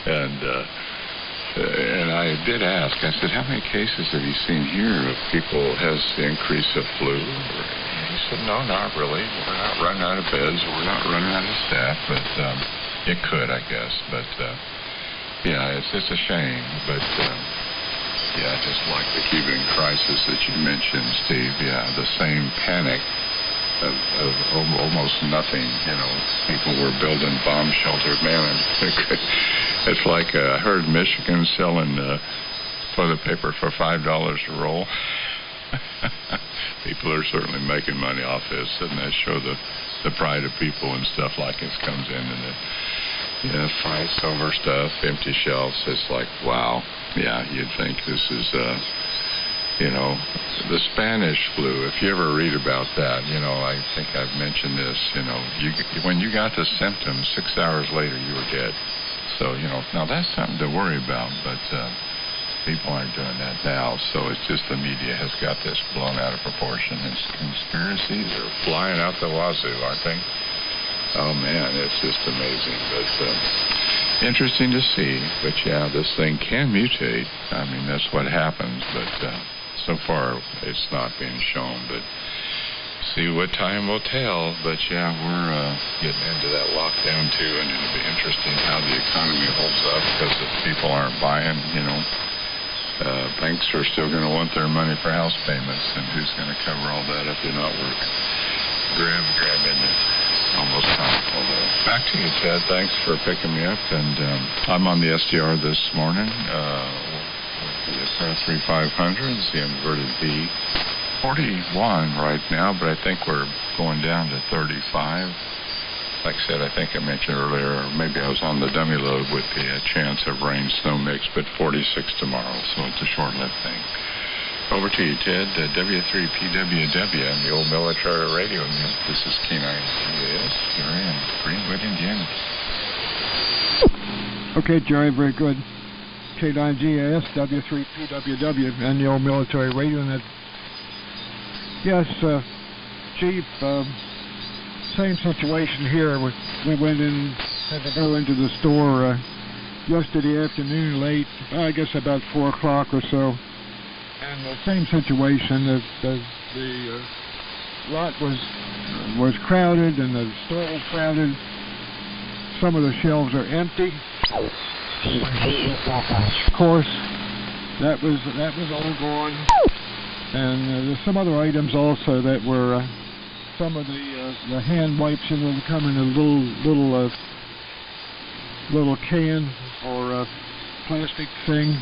[SPEAKER 22] And I did ask, I said, how many cases have you seen here of people has the increase of flu? And he said, no, not really. We're not running out of beds. We're not running out of staff. But it could, I guess. But, yeah, it's a shame. But, yeah, just like the Cuban crisis that you mentioned, Steve, yeah, the same panic of almost nothing. People were building bomb shelters. Man, it's like I heard Michigan selling toilet paper for $5 a roll. People are certainly making money off this, and that show the pride of people and stuff like this comes in, and Yeah, fight, silver stuff, empty shelves. It's like, wow. Yeah, you'd think this is, the Spanish flu. If you ever read about that, I think I've mentioned this, when you got the symptoms, 6 hours later you were dead. So, now that's something to worry about, but people aren't doing that now. So it's just the media has got this blown out of proportion. And conspiracies are flying out the wazoo, aren't they? Oh, man, it's just amazing. But interesting to see. But, yeah, this thing can mutate. I mean, that's what happens. But so far, it's not being shown. But see what time will tell. But, yeah, we're getting into that lockdown, too. And it'll be interesting how the economy holds up because if people aren't buying, banks are still going to want their money for house payments. And who's going to cover all that if you're not working? Grim, isn't it? Almost comical, though. Back to you, Ted. Thanks for picking me up. And I'm on the SDR this morning with the Aspera 3500s, the inverted V. 41 right now, but I think we're going down to 35. Like I said, I think I mentioned earlier, or maybe I was on the dummy load with the chance of rain snow mix, but 46 tomorrow, so it's a short-lived thing. Over to you, Ted. W3PWW on the old military radio. This is K9GAS. You're in Greenwood, Indiana.
[SPEAKER 4] Okay, Jerry, very good. K9GAS, W3PWW, and the old military radio. And yes, Chief, same situation here. We went in, had to go into the store yesterday afternoon late, I guess about 4 o'clock or so. And the same situation, the lot was crowded and the store was crowded. Some of the shelves are empty. Of course, that was all gone. And there's some other items also that were some of the hand wipes that will come in a little can or plastic thing.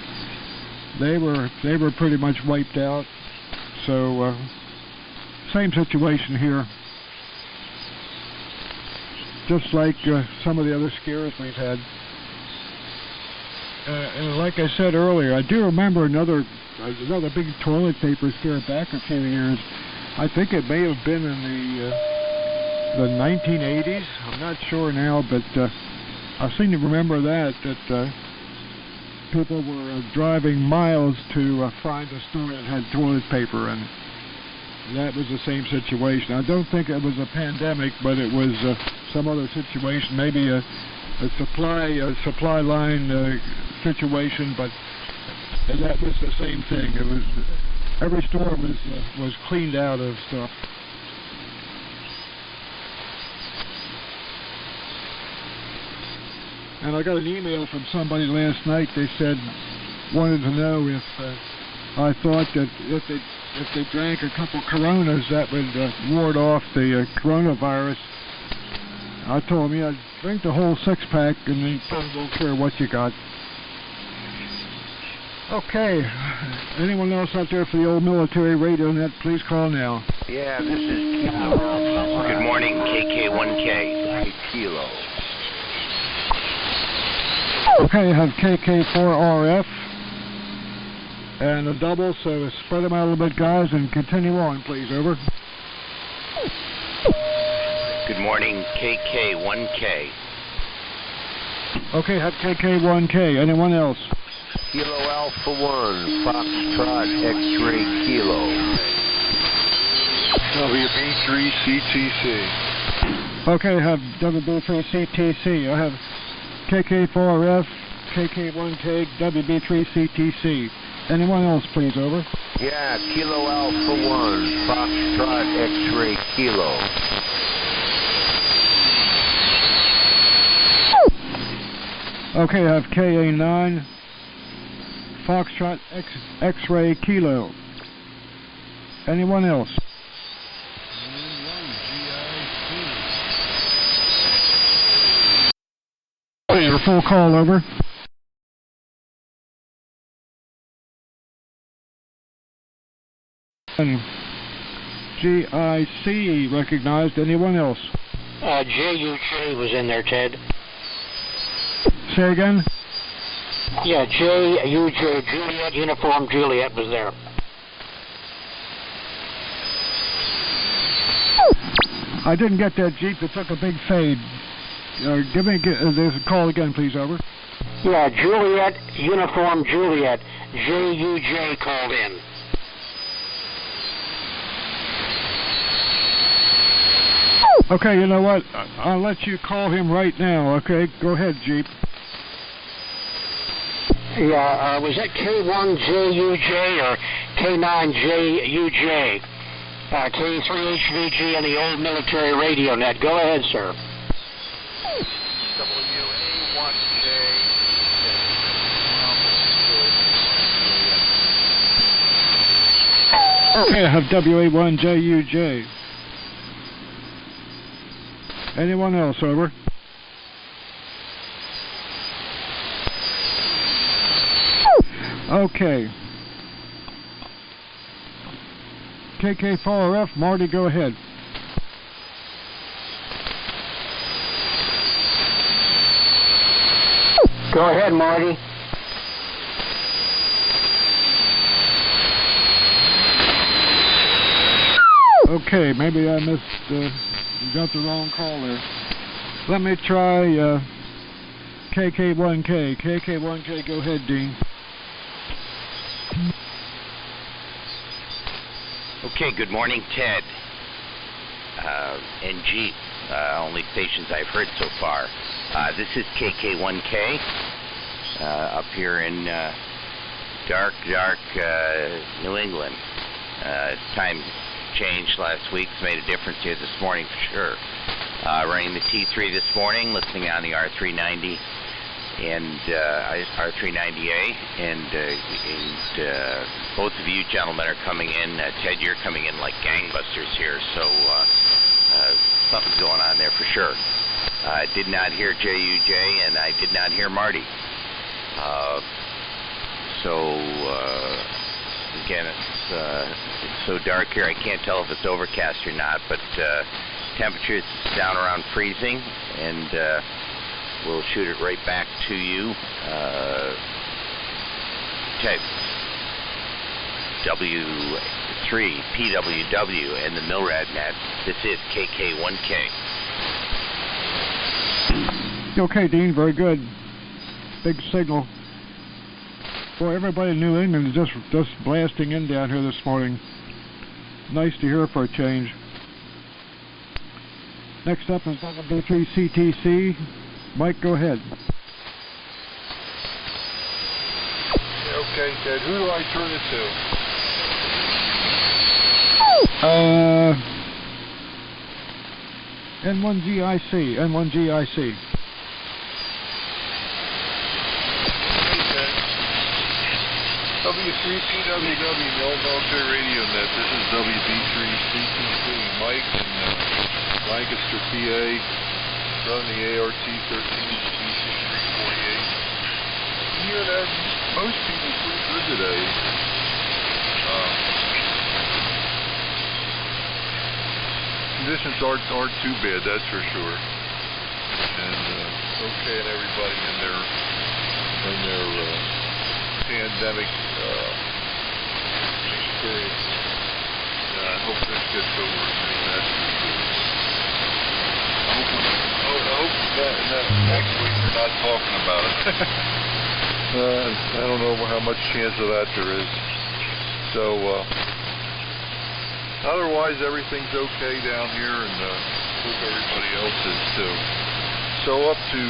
[SPEAKER 4] They were pretty much wiped out. So same situation here. Just like some of the other scares we've had. And like I said earlier, I do remember another big toilet paper scare back a few years. I think it may have been in the 1980s. I'm not sure now, but I seem to remember that people were driving miles to find a store that had toilet paper, and that was the same situation. I don't think it was a pandemic, but it was some other situation, maybe a supply line situation, but that was the same thing. It was every store was cleaned out of stuff. And I got an email from somebody last night. They wanted to know if I thought that if they drank a couple Coronas, that would ward off the coronavirus. I told them, yeah, drink the whole 6-pack, and they don't care what you got. Okay. Anyone else out there for the old military radio net? Please call now.
[SPEAKER 13] Yeah, this is Kilo. Good morning, KK1K. Kilo.
[SPEAKER 4] Okay, I have KK4RF and a double, so spread them out a little bit, guys, and continue on, please. Over.
[SPEAKER 13] Good morning, KK1K.
[SPEAKER 4] Okay, have KK1K. Anyone else?
[SPEAKER 13] Kilo Alpha 1, Foxtrot X-Ray Kilo.
[SPEAKER 22] WB3CTC.
[SPEAKER 4] Okay, I have WB3CTC. I have KK4RF, KK1K, WB3CTC. Anyone else, please, over?
[SPEAKER 13] Yeah, Kilo Alpha 1, Foxtrot X-Ray Kilo.
[SPEAKER 4] Okay, I have KA9, Foxtrot X-Ray Kilo. Anyone else? Your full call, over. And GIC recognized. Anyone else?
[SPEAKER 10] JUJ was in there, Ted.
[SPEAKER 4] Say again?
[SPEAKER 10] Yeah, J-U-J, Juliet, Uniform Juliet was there.
[SPEAKER 4] I didn't get that Jeep. It took a big fade. There's a call again, please, over.
[SPEAKER 10] Yeah, Juliet, Uniform Juliet, J-U-J called in.
[SPEAKER 4] Okay, you know what? I'll let you call him right now, okay? Go ahead, Jeep.
[SPEAKER 10] Yeah, was that K1JUJ or K9JUJ? K3HVG on the old military radio net. Go ahead, sir.
[SPEAKER 4] Okay, I have WA1JUJ. Anyone else, over? Okay. KK4F, Marty, go ahead.
[SPEAKER 10] Go ahead, Marty.
[SPEAKER 4] Okay, maybe I got the wrong call there. Let me try KK1K. KK1K, go ahead, Dean.
[SPEAKER 1] Okay, good morning, Ted. And Jeep, only stations I've heard so far. This is KK1K, up here in dark New England. Time changed last week. It's made a difference here this morning for sure. Running the T3 this morning, listening on the R390 and R390A, and both of you gentlemen are coming in. Ted, you're coming in like gangbusters here, so something's going on there for sure. I did not hear JUJ, and I did not hear Marty. Again, it's so dark here, I can't tell if it's overcast or not, but temperatures down around freezing, and we'll shoot it right back to you. Ted, W3 PWW and the MILRAD net. This is KK1K.
[SPEAKER 4] Okay, Dean, very good. Big signal. Boy, everybody in New England is just blasting in down here this morning. Nice to hear for a change. Next up is W3 CTC. Mike, go ahead.
[SPEAKER 6] Okay, Ted, who do I turn it to?
[SPEAKER 4] N1GIC, N1GIC.
[SPEAKER 6] W3PWW, the old military radio net. This is WB3CTC, Mike in Lancaster, PA, running the ART 13DC348. Here, that most people pretty good today. Conditions aren't too bad, that's for sure. And okay, and everybody in their pandemic experience. I hope this gets over soon, that's for sure. I hope that next week we're not talking about it. I don't know how much chance of that there is. So, otherwise everything's okay down here, and hope everybody else is too. So up to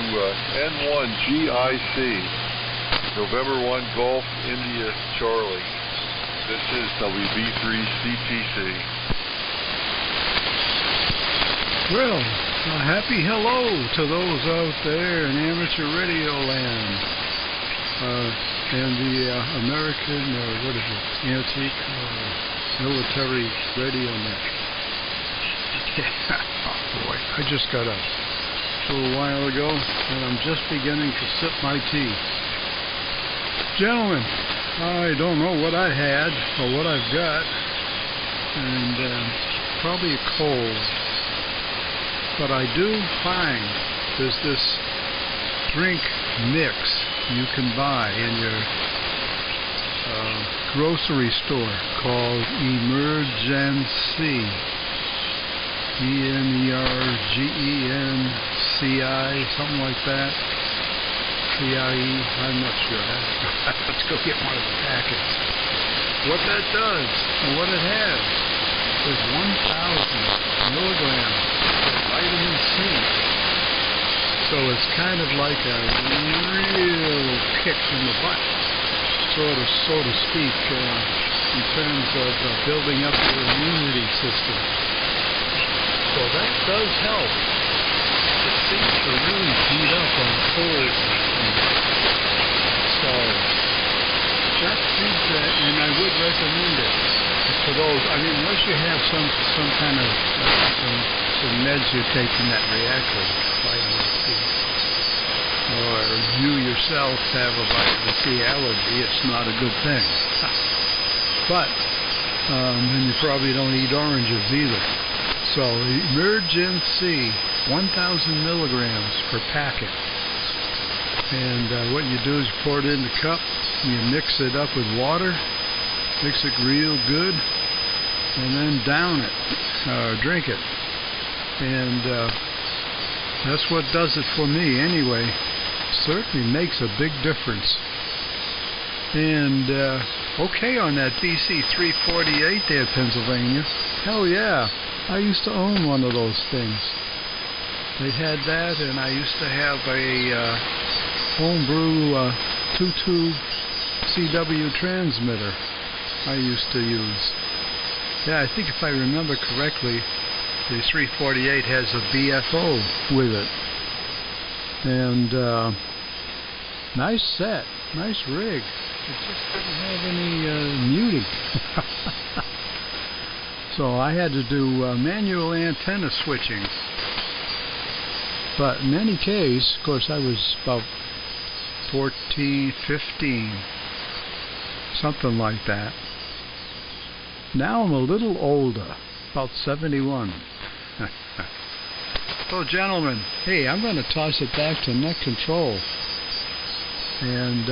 [SPEAKER 6] N1GIC. November 1 Golf India Charlie. This is WB3CTC.
[SPEAKER 3] Well, a happy hello to those out there in amateur radio land. And the American, what is it, antique military radio net. Oh boy, I just got up a little while ago, and I'm just beginning to sip my tea. Gentlemen, I don't know what I had or what I've got, and probably a cold. But I do find there's this drink mix you can buy in your grocery store called Emergency. EMERGENCI, something like that. CIE, I'm not sure. Let's go get one of the packets. What that does, and what it has, is 1,000 milligrams of vitamin C. So it's kind of like a real kick in the butt, so to speak, in terms of building up your immunity system. So that does help. It seems to really beat up on colds and so that's good, and I would recommend it for those. I mean, unless you have some kind of some meds you take in that react with vitamin C, or you yourself have a vitamin C allergy, it's not a good thing. But and you probably don't eat oranges either. So Emergency, 1,000 milligrams per packet. And what you do is you pour it in the cup, you mix it up with water, mix it real good, and then down it, drink it. And that's what does it for me anyway. Certainly makes a big difference. And okay on that BC 348 there, Pennsylvania. Hell yeah. I used to own one of those things. They had that, and I used to have a homebrew 2-tube CW transmitter I used to use. Yeah, I think if I remember correctly, the 348 has a BFO with it. And nice set, nice rig. It just didn't have any muting. So I had to do manual antenna switching. But in any case, of course, I was about 14, 15, something like that. Now I'm a little older, about 71. So, gentlemen, hey, I'm going to toss it back to Net Control. And